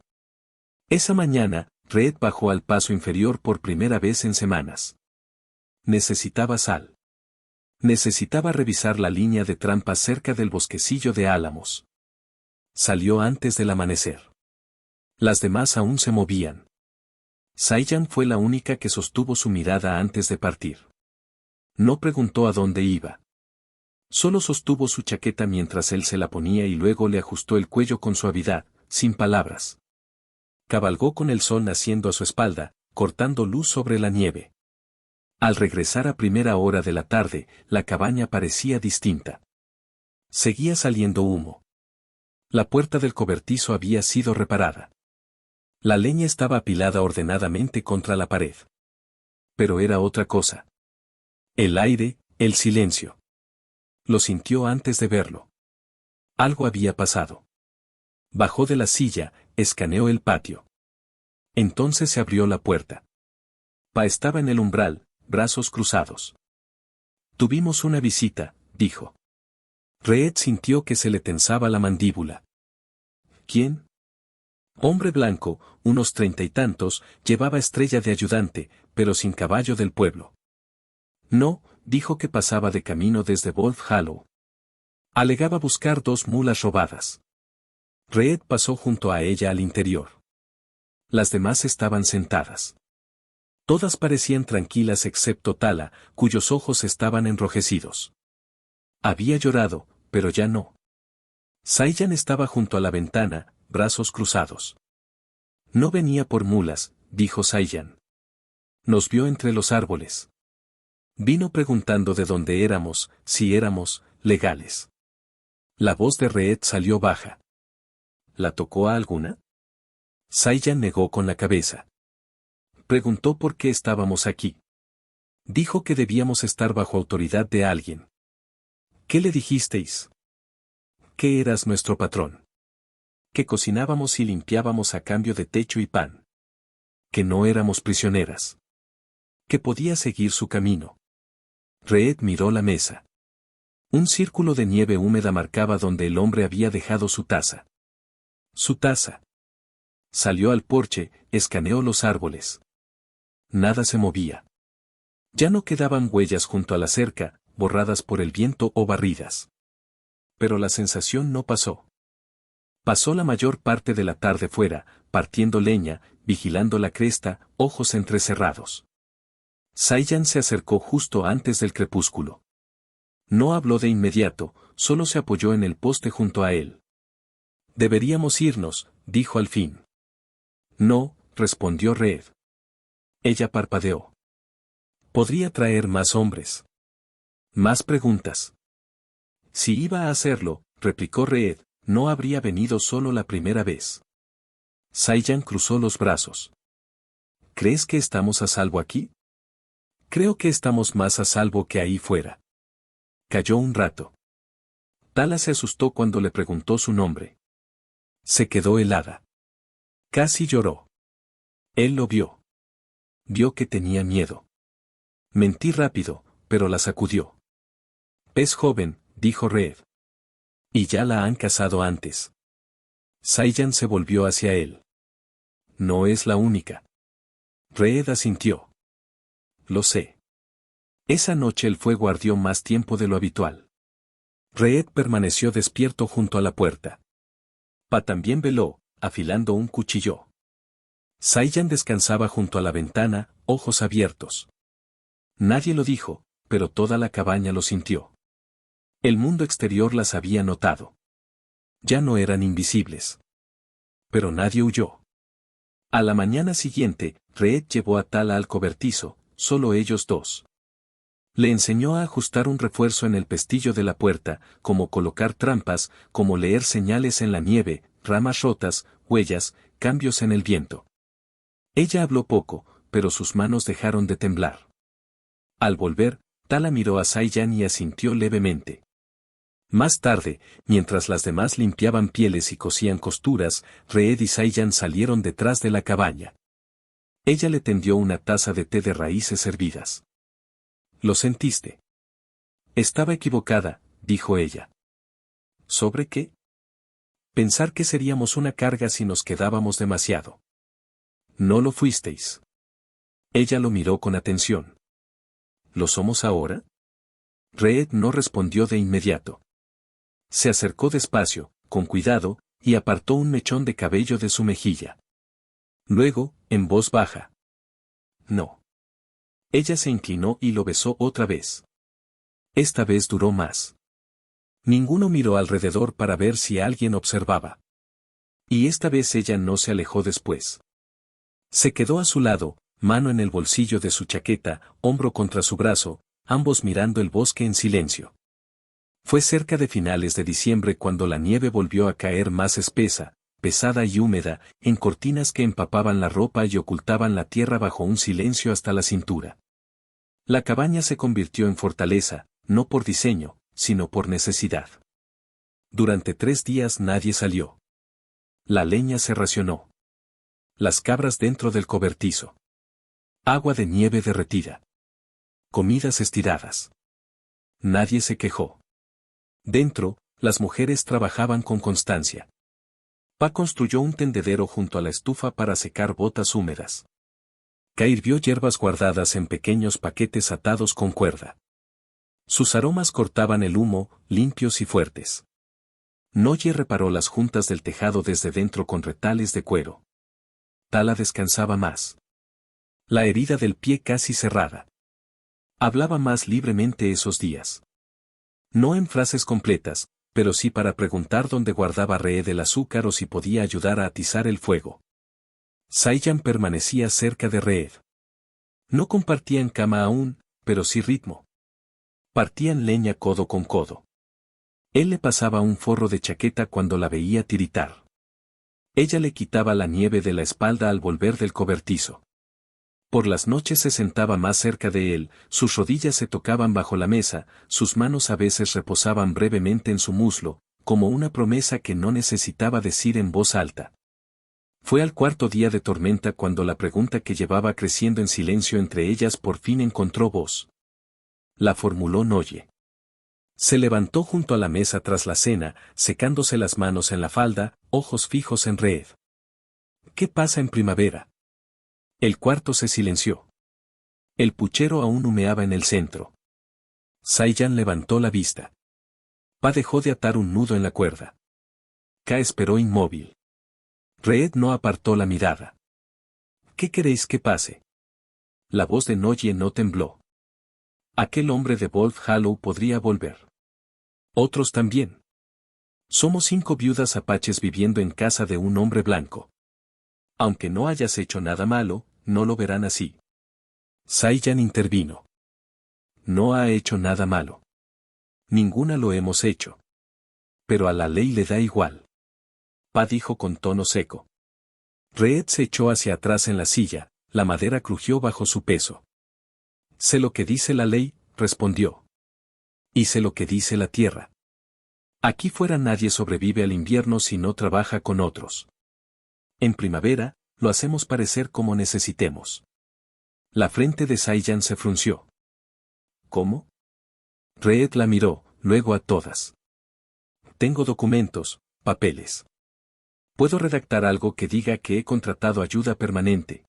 Esa mañana, Reed bajó al paso inferior por primera vez en semanas. Necesitaba sal. Necesitaba revisar la línea de trampas cerca del bosquecillo de álamos. Salió antes del amanecer. Las demás aún se movían. Saiyan fue la única que sostuvo su mirada antes de partir. No preguntó a dónde iba. Solo sostuvo su chaqueta mientras él se la ponía y luego le ajustó el cuello con suavidad, sin palabras. Cabalgó con el sol naciendo a su espalda, cortando luz sobre la nieve. Al regresar a primera hora de la tarde, la cabaña parecía distinta. Seguía saliendo humo. La puerta del cobertizo había sido reparada. La leña estaba apilada ordenadamente contra la pared. Pero era otra cosa. El aire, el silencio. Lo sintió antes de verlo. Algo había pasado. Bajó de la silla, escaneó el patio. Entonces se abrió la puerta. Pa estaba en el umbral, brazos cruzados. Tuvimos una visita, dijo. Reed sintió que se le tensaba la mandíbula. ¿Quién? Hombre blanco, unos 30 y tantos, llevaba estrella de ayudante, pero sin caballo del pueblo. No, dijo que pasaba de camino desde Wolf Hollow. Alegaba buscar 2 mulas robadas. Reed pasó junto a ella al interior. Las demás estaban sentadas. Todas parecían tranquilas excepto Tala, cuyos ojos estaban enrojecidos. Había llorado, pero ya no. Saiyan estaba junto a la ventana, brazos cruzados. No venía por mulas, dijo Saiyan. Nos vio entre los árboles. Vino preguntando de dónde éramos, si éramos legales. La voz de Reed salió baja. ¿La tocó a alguna? Saiyan negó con la cabeza. Preguntó por qué estábamos aquí. Dijo que debíamos estar bajo autoridad de alguien. ¿Qué le dijisteis? Que eras nuestro patrón. Que cocinábamos y limpiábamos a cambio de techo y pan. Que no éramos prisioneras. Que podía seguir su camino. Reed miró la mesa. Un círculo de nieve húmeda marcaba donde el hombre había dejado su taza. Su taza. Salió al porche, escaneó los árboles. Nada se movía. Ya no quedaban huellas junto a la cerca, borradas por el viento o barridas. Pero la sensación no pasó. Pasó la mayor parte de la tarde fuera, partiendo leña, vigilando la cresta, ojos entrecerrados. Saiyan se acercó justo antes del crepúsculo. No habló de inmediato, solo se apoyó en el poste junto a él. Deberíamos irnos, dijo al fin. No, respondió Reed. Ella parpadeó. Podría traer más hombres. Más preguntas. Si iba a hacerlo, replicó Reed, no habría venido solo la primera vez. Saiyan cruzó los brazos. ¿Crees que estamos a salvo aquí? Creo que estamos más a salvo que ahí fuera. Calló un rato. Tala se asustó cuando le preguntó su nombre. Se quedó helada. Casi lloró. Él lo vio. Vio que tenía miedo. Mentí rápido, pero la sacudió. Es joven, dijo Reed. Y ya la han casado antes. Saiyan se volvió hacia él. No es la única. Reed asintió. Lo sé. Esa noche el fuego ardió más tiempo de lo habitual. Reed permaneció despierto junto a la puerta. Pa también veló, afilando un cuchillo. Saiyan descansaba junto a la ventana, ojos abiertos. Nadie lo dijo, pero toda la cabaña lo sintió. El mundo exterior las había notado. Ya no eran invisibles. Pero nadie huyó. A la mañana siguiente, Reed llevó a Tala al cobertizo, solo ellos dos. Le enseñó a ajustar un refuerzo en el pestillo de la puerta, cómo colocar trampas, cómo leer señales en la nieve, ramas rotas, huellas, cambios en el viento. Ella habló poco, pero sus manos dejaron de temblar. Al volver, Tala miró a Saiyan y asintió levemente. Más tarde, mientras las demás limpiaban pieles y cosían costuras, Reed y Saiyan salieron detrás de la cabaña. Ella le tendió una taza de té de raíces hervidas. ¿Lo sentiste? Estaba equivocada, dijo ella. ¿Sobre qué? Pensar que seríamos una carga si nos quedábamos demasiado. No lo fuisteis. Ella lo miró con atención. ¿Lo somos ahora? Reed no respondió de inmediato. Se acercó despacio, con cuidado, y apartó un mechón de cabello de su mejilla. Luego, en voz baja. No. Ella se inclinó y lo besó otra vez. Esta vez duró más. Ninguno miró alrededor para ver si alguien observaba. Y esta vez ella no se alejó después. Se quedó a su lado, mano en el bolsillo de su chaqueta, hombro contra su brazo, ambos mirando el bosque en silencio. Fue cerca de finales de diciembre cuando la nieve volvió a caer más espesa, pesada y húmeda, en cortinas que empapaban la ropa y ocultaban la tierra bajo un silencio hasta la cintura. La cabaña se convirtió en fortaleza, no por diseño, sino por necesidad. Durante 3 días nadie salió. La leña se racionó. Las cabras dentro del cobertizo. Agua de nieve derretida. Comidas estiradas. Nadie se quejó. Dentro, las mujeres trabajaban con constancia. Pa construyó un tendedero junto a la estufa para secar botas húmedas. Ka hirvió hierbas guardadas en pequeños paquetes atados con cuerda. Sus aromas cortaban el humo, limpios y fuertes. Noye reparó las juntas del tejado desde dentro con retales de cuero. Tala descansaba más. La herida del pie casi cerrada. Hablaba más libremente esos días. No en frases completas, pero sí para preguntar dónde guardaba Reed el azúcar o si podía ayudar a atizar el fuego. Saiyan permanecía cerca de Reed. No compartían cama aún, pero sí ritmo. Partían leña codo con codo. Él le pasaba un forro de chaqueta cuando la veía tiritar. Ella le quitaba la nieve de la espalda al volver del cobertizo. Por las noches se sentaba más cerca de él, sus rodillas se tocaban bajo la mesa, sus manos a veces reposaban brevemente en su muslo, como una promesa que no necesitaba decir en voz alta. Fue al 4.º día de tormenta cuando la pregunta que llevaba creciendo en silencio entre ellas por fin encontró voz. La formuló Noye. Se levantó junto a la mesa tras la cena, secándose las manos en la falda, ojos fijos en Reed. ¿Qué pasa en primavera? El cuarto se silenció. El puchero aún humeaba en el centro. Saiyan levantó la vista. Pa dejó de atar un nudo en la cuerda. Ka esperó inmóvil. Reed no apartó la mirada. ¿Qué queréis que pase? La voz de Noye no tembló. Aquel hombre de Wolf Hollow podría volver. Otros también. Somos 5 viudas apaches viviendo en casa de un hombre blanco. Aunque no hayas hecho nada malo, no lo verán así. Saiyan intervino. No ha hecho nada malo. Ninguna lo hemos hecho. Pero a la ley le da igual. Pa dijo con tono seco. Reed se echó hacia atrás en la silla, la madera crujió bajo su peso. Sé lo que dice la ley, respondió. Y sé lo que dice la tierra. Aquí fuera nadie sobrevive al invierno si no trabaja con otros. En primavera, lo hacemos parecer como necesitemos. La frente de Saiyan se frunció. ¿Cómo? Reed la miró, luego a todas. Tengo documentos, papeles. Puedo redactar algo que diga que he contratado ayuda permanente.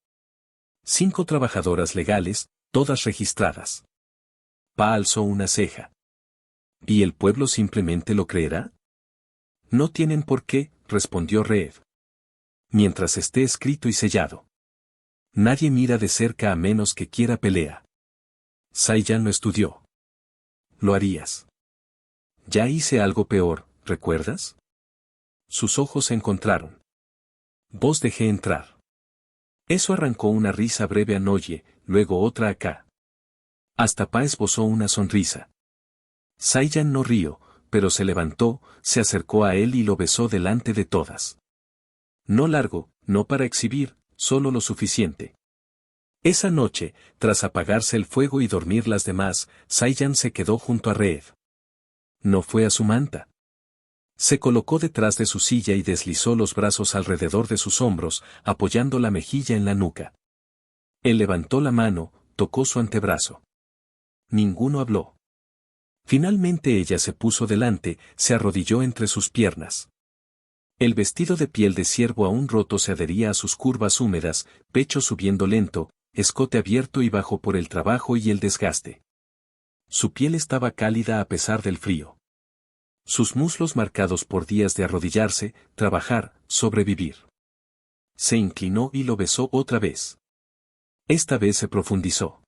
5 trabajadoras legales, todas registradas. Pa alzó una ceja. ¿Y el pueblo simplemente lo creerá? No tienen por qué, respondió Reed. Mientras esté escrito y sellado. Nadie mira de cerca a menos que quiera pelea. Saiyan lo estudió. Lo harías. Ya hice algo peor, ¿recuerdas? Sus ojos se encontraron. Vos dejé entrar. Eso arrancó una risa breve a Noye, luego otra a K. Hasta Pa esbozó una sonrisa. Saiyan no rió, pero se levantó, se acercó a él y lo besó delante de todas. No largo, no para exhibir, solo lo suficiente. Esa noche, tras apagarse el fuego y dormir las demás, Saiyan se quedó junto a Reed. No fue a su manta. Se colocó detrás de su silla y deslizó los brazos alrededor de sus hombros, apoyando la mejilla en la nuca. Él levantó la mano, tocó su antebrazo. Ninguno habló. Finalmente ella se puso delante, se arrodilló entre sus piernas. El vestido de piel de ciervo aún roto se adhería a sus curvas húmedas, pecho subiendo lento, escote abierto y bajo por el trabajo y el desgaste. Su piel estaba cálida a pesar del frío. Sus muslos marcados por días de arrodillarse, trabajar, sobrevivir. Se inclinó y lo besó otra vez. Esta vez se profundizó.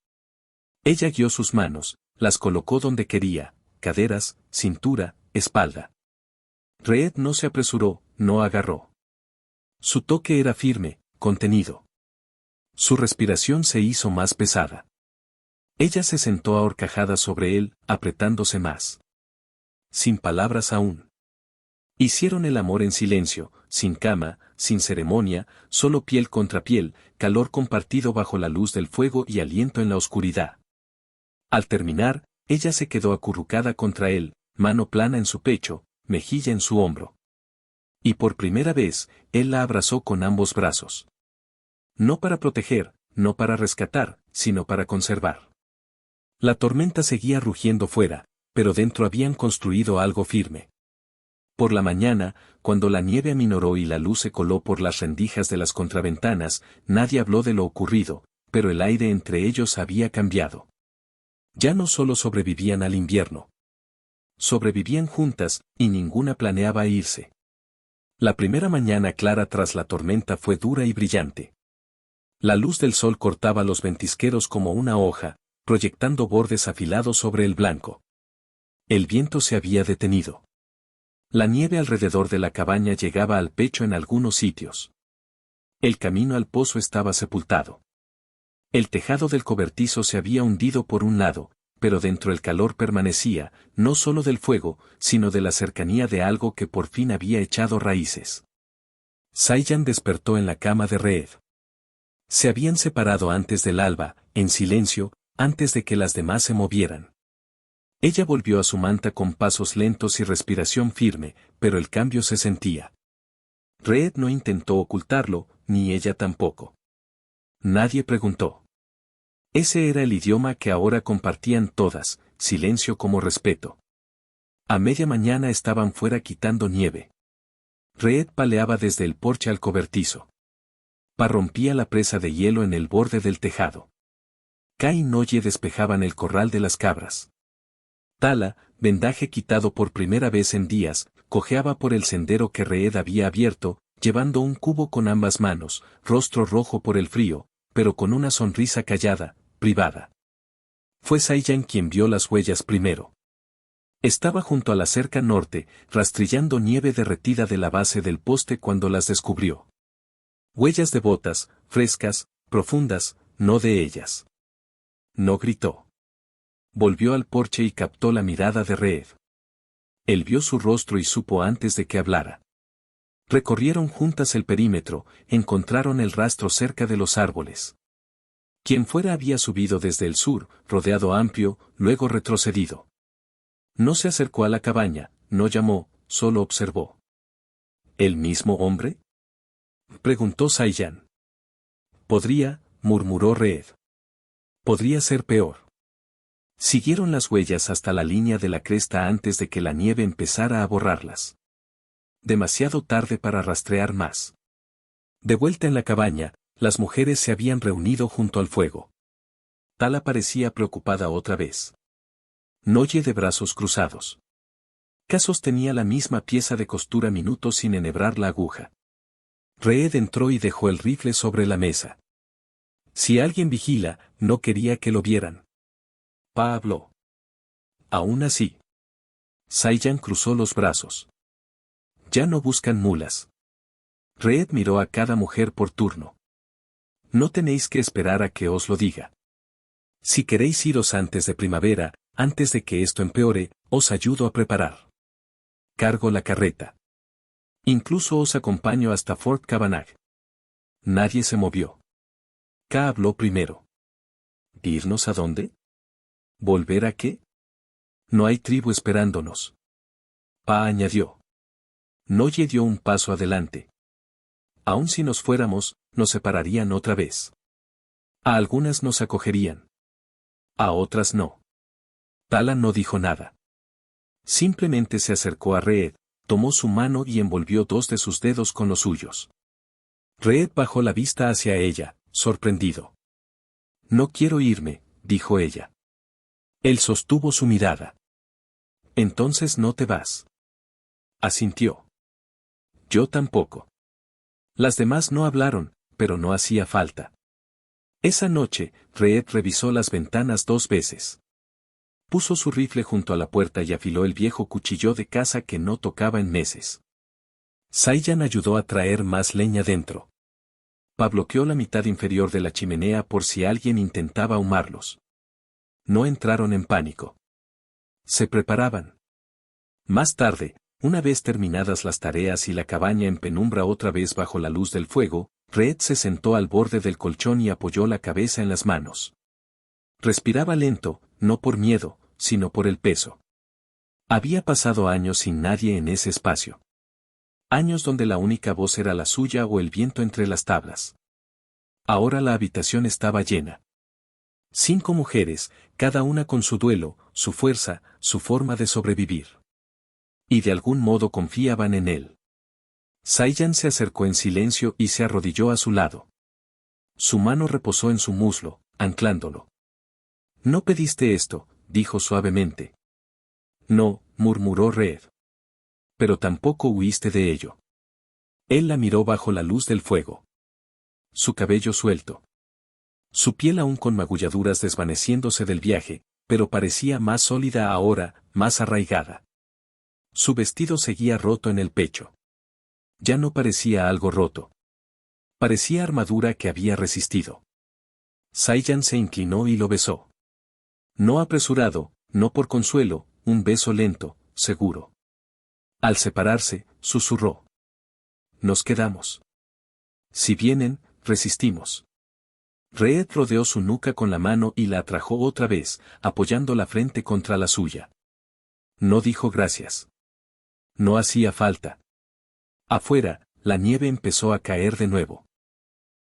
Ella guió sus manos, las colocó donde quería, caderas, cintura, espalda. Reed no se apresuró, no agarró. Su toque era firme, contenido. Su respiración se hizo más pesada. Ella se sentó ahorcajada sobre él, apretándose más. Sin palabras aún. Hicieron el amor en silencio, sin cama, sin ceremonia, solo piel contra piel, calor compartido bajo la luz del fuego y aliento en la oscuridad. Al terminar, ella se quedó acurrucada contra él, mano plana en su pecho, mejilla en su hombro. Y por primera vez, él la abrazó con ambos brazos. No para proteger, no para rescatar, sino para conservar. La tormenta seguía rugiendo fuera, pero dentro habían construido algo firme. Por la mañana, cuando la nieve aminoró y la luz se coló por las rendijas de las contraventanas, nadie habló de lo ocurrido, pero el aire entre ellos había cambiado. Ya no solo sobrevivían al invierno. Sobrevivían juntas, y ninguna planeaba irse. La primera mañana clara tras la tormenta fue dura y brillante. La luz del sol cortaba los ventisqueros como una hoja, proyectando bordes afilados sobre el blanco. El viento se había detenido. La nieve alrededor de la cabaña llegaba al pecho en algunos sitios. El camino al pozo estaba sepultado. El tejado del cobertizo se había hundido por un lado, pero dentro el calor permanecía, no solo del fuego, sino de la cercanía de algo que por fin había echado raíces. Saiyan despertó en la cama de Reed. Se habían separado antes del alba, en silencio, antes de que las demás se movieran. Ella volvió a su manta con pasos lentos y respiración firme, pero el cambio se sentía. Reed no intentó ocultarlo, ni ella tampoco. Nadie preguntó. Ese era el idioma que ahora compartían todas, silencio como respeto. A media mañana estaban fuera quitando nieve. Reed paleaba desde el porche al cobertizo. Pa rompía la presa de hielo en el borde del tejado. Kai y Noye despejaban el corral de las cabras. Tala, vendaje quitado por primera vez en días, cojeaba por el sendero que Reed había abierto, llevando un cubo con ambas manos, rostro rojo por el frío, pero con una sonrisa callada, privada. Fue Saiyan quien vio las huellas primero. Estaba junto a la cerca norte, rastrillando nieve derretida de la base del poste cuando las descubrió. Huellas de botas, frescas, profundas, no de ellas. No gritó. Volvió al porche y captó la mirada de Reed. Él vio su rostro y supo antes de que hablara. Recorrieron juntas el perímetro, encontraron el rastro cerca de los árboles. Quien fuera había subido desde el sur, rodeado amplio, luego retrocedido. No se acercó a la cabaña, no llamó, solo observó. ¿El mismo hombre? Preguntó Saiyan. Podría, murmuró Reed. Podría ser peor. Siguieron las huellas hasta la línea de la cresta antes de que la nieve empezara a borrarlas. Demasiado tarde para rastrear más. De vuelta en la cabaña, las mujeres se habían reunido junto al fuego. Tala parecía preocupada otra vez. Noye de brazos cruzados. Casos tenía la misma pieza de costura minutos sin enhebrar la aguja. Reed entró y dejó el rifle sobre la mesa. Si alguien vigila, no quería que lo vieran. Pa habló. Aún así. Saiyan cruzó los brazos. Ya no buscan mulas. Reed miró a cada mujer por turno. No tenéis que esperar a que os lo diga. Si queréis iros antes de primavera, antes de que esto empeore, os ayudo a preparar. Cargo la carreta. Incluso os acompaño hasta Fort Cavanagh. Nadie se movió. Ka habló primero. ¿Irnos a dónde? ¿Volver a qué? No hay tribu esperándonos. Pa añadió. Noye dio un paso adelante. Aun si nos fuéramos, nos separarían otra vez. A algunas nos acogerían. A otras no. Tala no dijo nada. Simplemente se acercó a Reed, tomó su mano y envolvió dos de sus dedos con los suyos. Reed bajó la vista hacia ella, sorprendido. No quiero irme, dijo ella. Él sostuvo su mirada. Entonces no te vas. Asintió. Yo tampoco. Las demás no hablaron, pero no hacía falta. Esa noche, Reed revisó las ventanas 2 veces. Puso su rifle junto a la puerta y afiló el viejo cuchillo de caza que no tocaba en meses. Saiyan ayudó a traer más leña dentro. Pa bloqueó la mitad inferior de la chimenea por si alguien intentaba ahumarlos. No entraron en pánico. Se preparaban. Más tarde, una vez terminadas las tareas y la cabaña en penumbra otra vez bajo la luz del fuego, Reed se sentó al borde del colchón y apoyó la cabeza en las manos. Respiraba lento, no por miedo, sino por el peso. Había pasado años sin nadie en ese espacio. Años donde la única voz era la suya o el viento entre las tablas. Ahora la habitación estaba llena. 5 mujeres, cada una con su duelo, su fuerza, su forma de sobrevivir. Y de algún modo confiaban en él. Saiyan se acercó en silencio y se arrodilló a su lado. Su mano reposó en su muslo, anclándolo. No pediste esto, dijo suavemente. No, murmuró Reed. Pero tampoco huiste de ello. Él la miró bajo la luz del fuego. Su cabello suelto. Su piel aún con magulladuras desvaneciéndose del viaje, pero parecía más sólida ahora, más arraigada. Su vestido seguía roto en el pecho. Ya no parecía algo roto. Parecía armadura que había resistido. Saiyan se inclinó y lo besó. No apresurado, no por consuelo, un beso lento, seguro. Al separarse, susurró. Nos quedamos. Si vienen, resistimos. Reed rodeó su nuca con la mano y la atrajo otra vez, apoyando la frente contra la suya. No dijo gracias. No hacía falta. Afuera, la nieve empezó a caer de nuevo.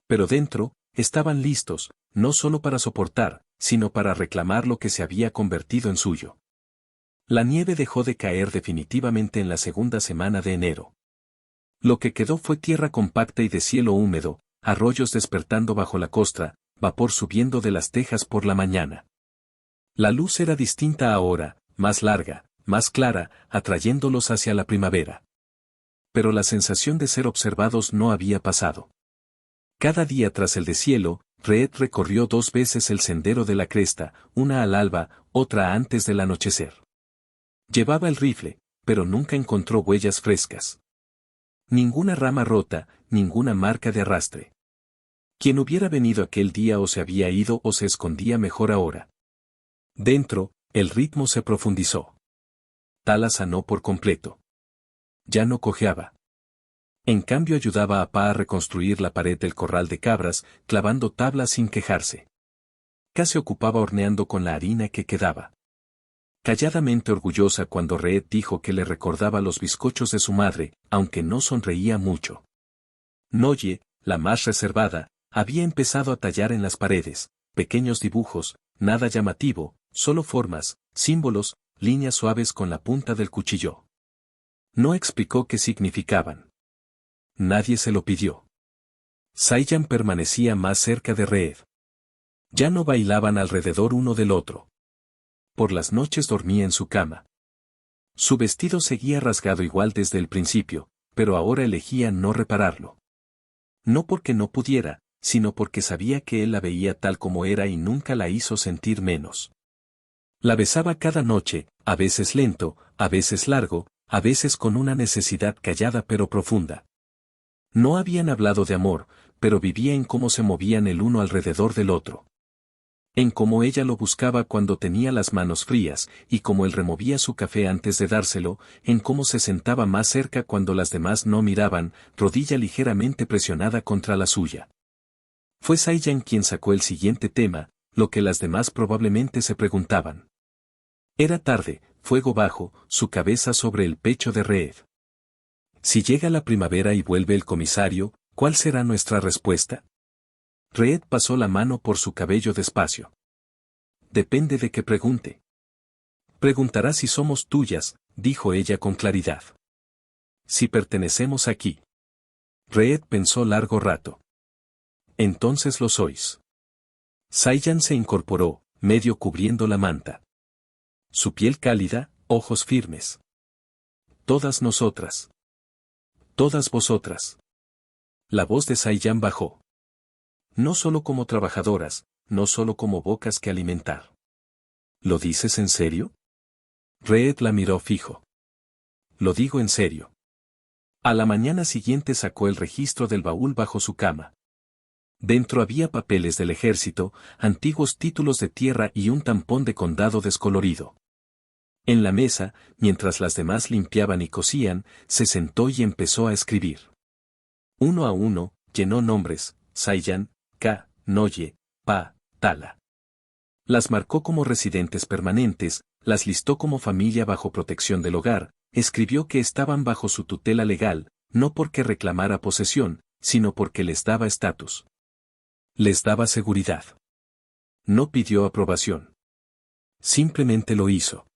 Pero dentro, estaban listos, no solo para soportar, sino para reclamar lo que se había convertido en suyo. La nieve dejó de caer definitivamente en la segunda semana de enero. Lo que quedó fue tierra compacta y de cielo húmedo, arroyos despertando bajo la costra, vapor subiendo de las tejas por la mañana. La luz era distinta ahora, más larga, más clara, atrayéndolos hacia la primavera. Pero la sensación de ser observados no había pasado. Cada día tras el deshielo, Reed recorrió 2 veces el sendero de la cresta, una al alba, otra antes del anochecer. Llevaba el rifle, pero nunca encontró huellas frescas. Ninguna rama rota, ninguna marca de arrastre. Quien hubiera venido aquel día o se había ido o se escondía mejor ahora. Dentro, el ritmo se profundizó. Tala sanó por completo. Ya no cojeaba. En cambio ayudaba a Pa a reconstruir la pared del corral de cabras, clavando tablas sin quejarse. Ka se ocupaba horneando con la harina que quedaba. Calladamente orgullosa cuando Reed dijo que le recordaba los bizcochos de su madre, aunque no sonreía mucho. Noye, la más reservada, había empezado a tallar en las paredes, pequeños dibujos, nada llamativo, solo formas, símbolos, líneas suaves con la punta del cuchillo. No explicó qué significaban. Nadie se lo pidió. Saiyan permanecía más cerca de Reed. Ya no bailaban alrededor uno del otro. Por las noches dormía en su cama. Su vestido seguía rasgado igual desde el principio, pero ahora elegía no repararlo. No porque no pudiera, sino porque sabía que él la veía tal como era y nunca la hizo sentir menos. La besaba cada noche, a veces lento, a veces largo, a veces con una necesidad callada pero profunda. No habían hablado de amor, pero vivía en cómo se movían el uno alrededor del otro. En cómo ella lo buscaba cuando tenía las manos frías, y cómo él removía su café antes de dárselo, en cómo se sentaba más cerca cuando las demás no miraban, rodilla ligeramente presionada contra la suya. Fue Saiyan quien sacó el siguiente tema, lo que las demás probablemente se preguntaban. Era tarde, fuego bajo, su cabeza sobre el pecho de Reed. Si llega la primavera y vuelve el comisario, ¿cuál será nuestra respuesta? Reed pasó la mano por su cabello despacio. Depende de que pregunte. Preguntará si somos tuyas, dijo ella con claridad. Si pertenecemos aquí. Reed pensó largo rato. Entonces lo sois. Saiyan se incorporó, medio cubriendo la manta. Su piel cálida, ojos firmes. Todas nosotras. Todas vosotras. La voz de Saiyan bajó. No solo como trabajadoras, no solo como bocas que alimentar. ¿Lo dices en serio? Reed la miró fijo. Lo digo en serio. A la mañana siguiente sacó el registro del baúl bajo su cama. Dentro había papeles del ejército, antiguos títulos de tierra y un tampón de condado descolorido. En la mesa, mientras las demás limpiaban y cosían, se sentó y empezó a escribir. Uno a uno, llenó nombres, Saiyan, Ka, Noye, Pa, Tala. Las marcó como residentes permanentes, las listó como familia bajo protección del hogar, escribió que estaban bajo su tutela legal, no porque reclamara posesión, sino porque les daba estatus. Les daba seguridad. No pidió aprobación. Simplemente lo hizo.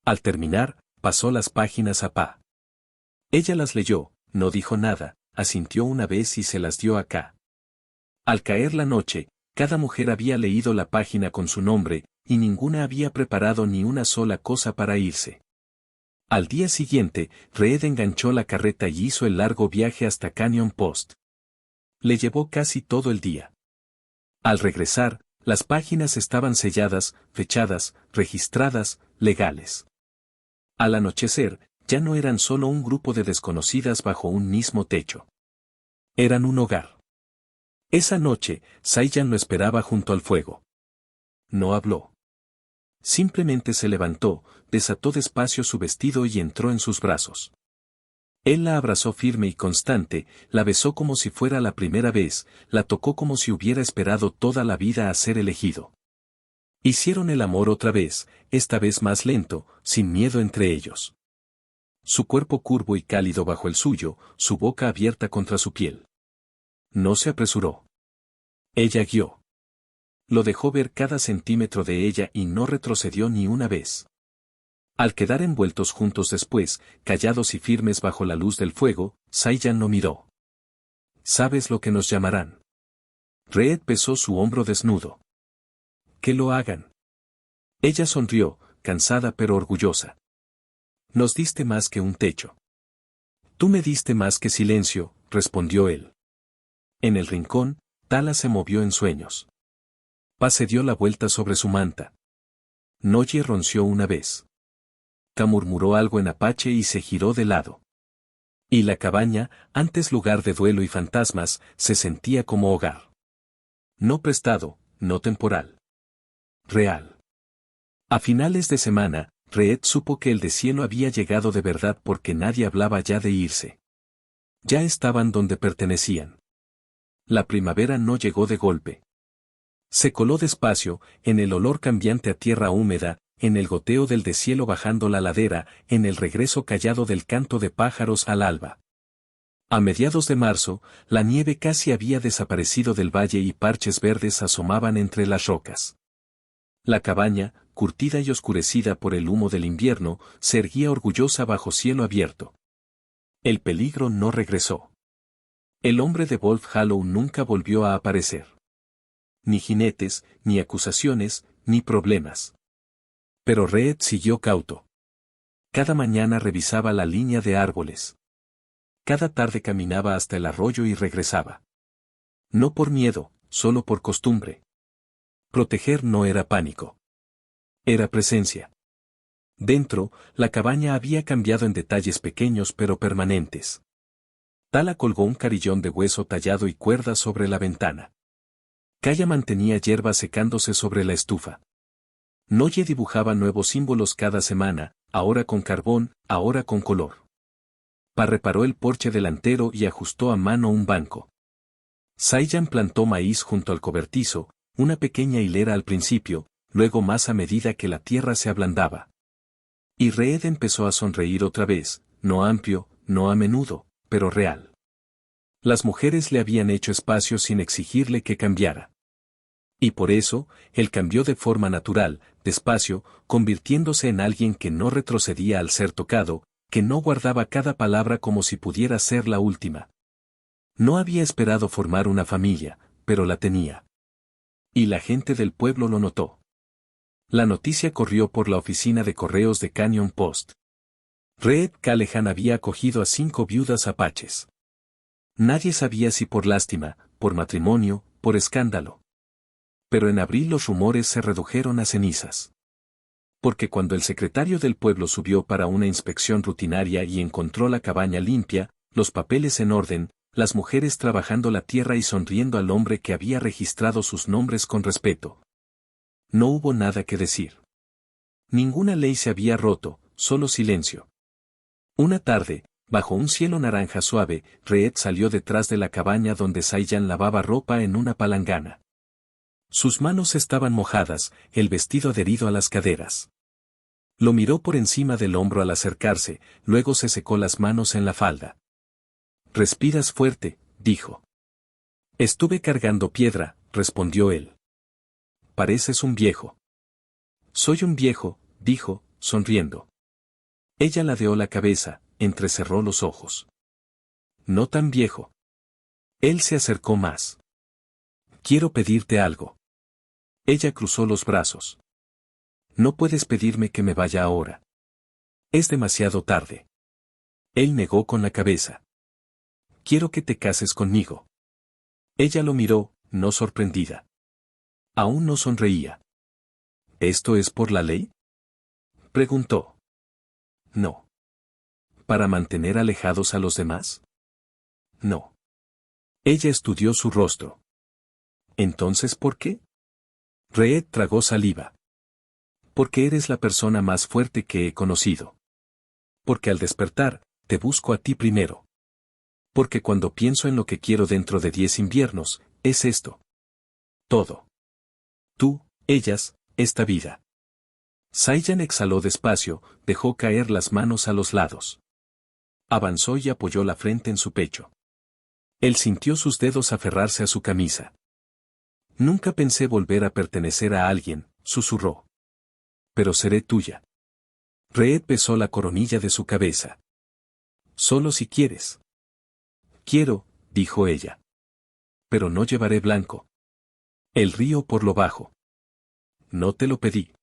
Al terminar, pasó las páginas a Pa. Ella las leyó, no dijo nada, asintió una vez y se las dio a Ka. Al caer la noche, cada mujer había leído la página con su nombre, y ninguna había preparado ni una sola cosa para irse. Al día siguiente, Reed enganchó la carreta y hizo el largo viaje hasta Canyon Post. Le llevó casi todo el día. Al regresar, las páginas estaban selladas, fechadas, registradas, legales. Al anochecer, ya no eran solo un grupo de desconocidas bajo un mismo techo. Eran un hogar. Esa noche, Saiyan lo esperaba junto al fuego. No habló. Simplemente se levantó, desató despacio su vestido y entró en sus brazos. Él la abrazó firme y constante, la besó como si fuera la primera vez, la tocó como si hubiera esperado toda la vida a ser elegido. Hicieron el amor otra vez, esta vez más lento, sin miedo entre ellos. Su cuerpo curvo y cálido bajo el suyo, su boca abierta contra su piel. No se apresuró. Ella guió. Lo dejó ver cada centímetro de ella y no retrocedió ni una vez. Al quedar envueltos juntos después, callados y firmes bajo la luz del fuego, Saiyan lo miró. ¿Sabes lo que nos llamarán? Reed besó su hombro desnudo. Que lo hagan. Ella sonrió, cansada pero orgullosa. Nos diste más que un techo. Tú me diste más que silencio, respondió él. En el rincón, Tala se movió en sueños. Pa se dio la vuelta sobre su manta. Noye ronció una vez. Ka murmuró algo en apache y se giró de lado. Y la cabaña, antes lugar de duelo y fantasmas, se sentía como hogar. No prestado, no temporal. Real. A finales de semana, Reed supo que el deshielo había llegado de verdad porque nadie hablaba ya de irse. Ya estaban donde pertenecían. La primavera no llegó de golpe. Se coló despacio, en el olor cambiante a tierra húmeda, en el goteo del deshielo bajando la ladera, en el regreso callado del canto de pájaros al alba. A mediados de marzo, la nieve casi había desaparecido del valle y parches verdes asomaban entre las rocas. La cabaña, curtida y oscurecida por el humo del invierno, se erguía orgullosa bajo cielo abierto. El peligro no regresó. El hombre de Wolf Hollow nunca volvió a aparecer. Ni jinetes, ni acusaciones, ni problemas. Pero Reed siguió cauto. Cada mañana revisaba la línea de árboles. Cada tarde caminaba hasta el arroyo y regresaba. No por miedo, solo por costumbre. Proteger no era pánico. Era presencia. Dentro, la cabaña había cambiado en detalles pequeños pero permanentes. Tala colgó un carillón de hueso tallado y cuerda sobre la ventana. Kaya mantenía hierba secándose sobre la estufa. Noye dibujaba nuevos símbolos cada semana, ahora con carbón, ahora con color. Pa reparó el porche delantero y ajustó a mano un banco. Saiyan plantó maíz junto al cobertizo, una pequeña hilera al principio, luego más a medida que la tierra se ablandaba. Y Reed empezó a sonreír otra vez, no amplio, no a menudo, pero real. Las mujeres le habían hecho espacio sin exigirle que cambiara. Y por eso, él cambió de forma natural, despacio, convirtiéndose en alguien que no retrocedía al ser tocado, que no guardaba cada palabra como si pudiera ser la última. No había esperado formar una familia, pero la tenía. Y la gente del pueblo lo notó. La noticia corrió por la oficina de correos de Canyon Post. Reed Callahan había acogido a 5 viudas apaches. Nadie sabía si por lástima, por matrimonio, por escándalo. Pero en abril los rumores se redujeron a cenizas. Porque cuando el secretario del pueblo subió para una inspección rutinaria y encontró la cabaña limpia, los papeles en orden, las mujeres trabajando la tierra y sonriendo al hombre que había registrado sus nombres con respeto. No hubo nada que decir. Ninguna ley se había roto, solo silencio. Una tarde, bajo un cielo naranja suave, Reed salió detrás de la cabaña donde Saiyan lavaba ropa en una palangana. Sus manos estaban mojadas, el vestido adherido a las caderas. Lo miró por encima del hombro al acercarse, luego se secó las manos en la falda. «Respiras fuerte», dijo. «Estuve cargando piedra», respondió él. «Pareces un viejo». «Soy un viejo», dijo, sonriendo. Ella ladeó la cabeza, entrecerró los ojos. «No tan viejo». Él se acercó más. «Quiero pedirte algo». Ella cruzó los brazos. «No puedes pedirme que me vaya ahora. Es demasiado tarde». Él negó con la cabeza. «Quiero que te cases conmigo». Ella lo miró, no sorprendida. Aún no sonreía. «¿Esto es por la ley?», preguntó. «No». «¿Para mantener alejados a los demás?». «No». Ella estudió su rostro. «¿Entonces por qué?». Reed tragó saliva. «Porque eres la persona más fuerte que he conocido. Porque al despertar, te busco a ti primero. Porque cuando pienso en lo que quiero dentro de 10 inviernos, es esto. Todo. Tú, ellas, esta vida». Saiyan exhaló despacio, dejó caer las manos a los lados. Avanzó y apoyó la frente en su pecho. Él sintió sus dedos aferrarse a su camisa. «Nunca pensé volver a pertenecer a alguien», susurró. «Pero seré tuya». Reed besó la coronilla de su cabeza. «Solo si quieres». «Quiero», dijo ella. «Pero no llevaré blanco». El río por lo bajo. «No te lo pedí».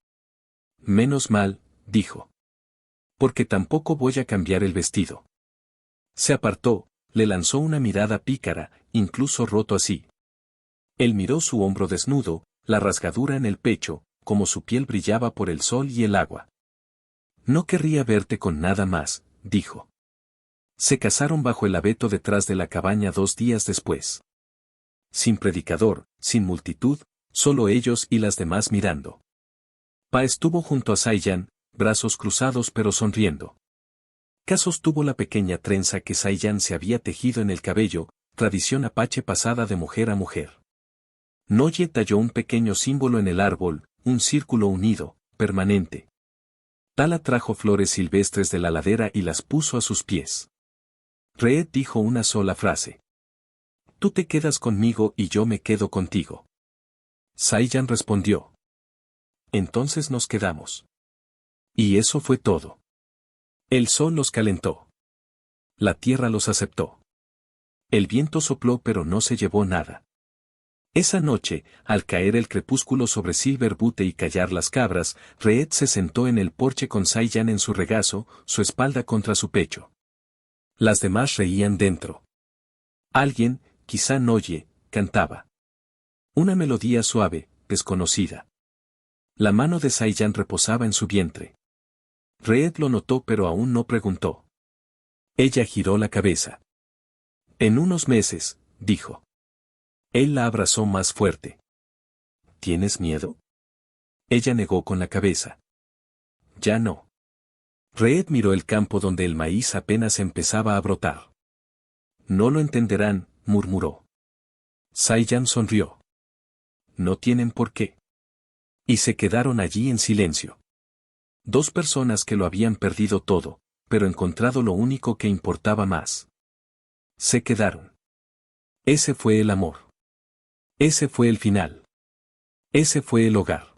«Menos mal», dijo. «Porque tampoco voy a cambiar el vestido». Se apartó, le lanzó una mirada pícara, incluso roto así. Él miró su hombro desnudo, la rasgadura en el pecho, como su piel brillaba por el sol y el agua. «No querría verte con nada más», dijo. Se casaron bajo el abeto detrás de la cabaña 2 días después. Sin predicador, sin multitud, solo ellos y las demás mirando. Pa estuvo junto a Saiyan, brazos cruzados pero sonriendo. Ka sostuvo la pequeña trenza que Saiyan se había tejido en el cabello, tradición apache pasada de mujer a mujer. Noye talló un pequeño símbolo en el árbol, un círculo unido, permanente. Tala trajo flores silvestres de la ladera y las puso a sus pies. Reed dijo una sola frase. Tú te quedas conmigo y yo me quedo contigo. Saiyan respondió. Entonces nos quedamos. Y eso fue todo. El sol los calentó. La tierra los aceptó. El viento sopló pero no se llevó nada. Esa noche, al caer el crepúsculo sobre Silver Butte y callar las cabras, Reed se sentó en el porche con Saiyan en su regazo, su espalda contra su pecho. Las demás reían dentro. Alguien, quizá Noye, cantaba. Una melodía suave, desconocida. La mano de Saiyan reposaba en su vientre. Reed lo notó pero aún no preguntó. Ella giró la cabeza. En unos meses, dijo. Él la abrazó más fuerte. ¿Tienes miedo? Ella negó con la cabeza. Ya no. Reed miró el campo donde el maíz apenas empezaba a brotar. No lo entenderán, murmuró. Saiyan sonrió. No tienen por qué. Y se quedaron allí en silencio. Dos personas que lo habían perdido todo, pero encontrado lo único que importaba más. Se quedaron. Ese fue el amor. Ese fue el final. Ese fue el hogar.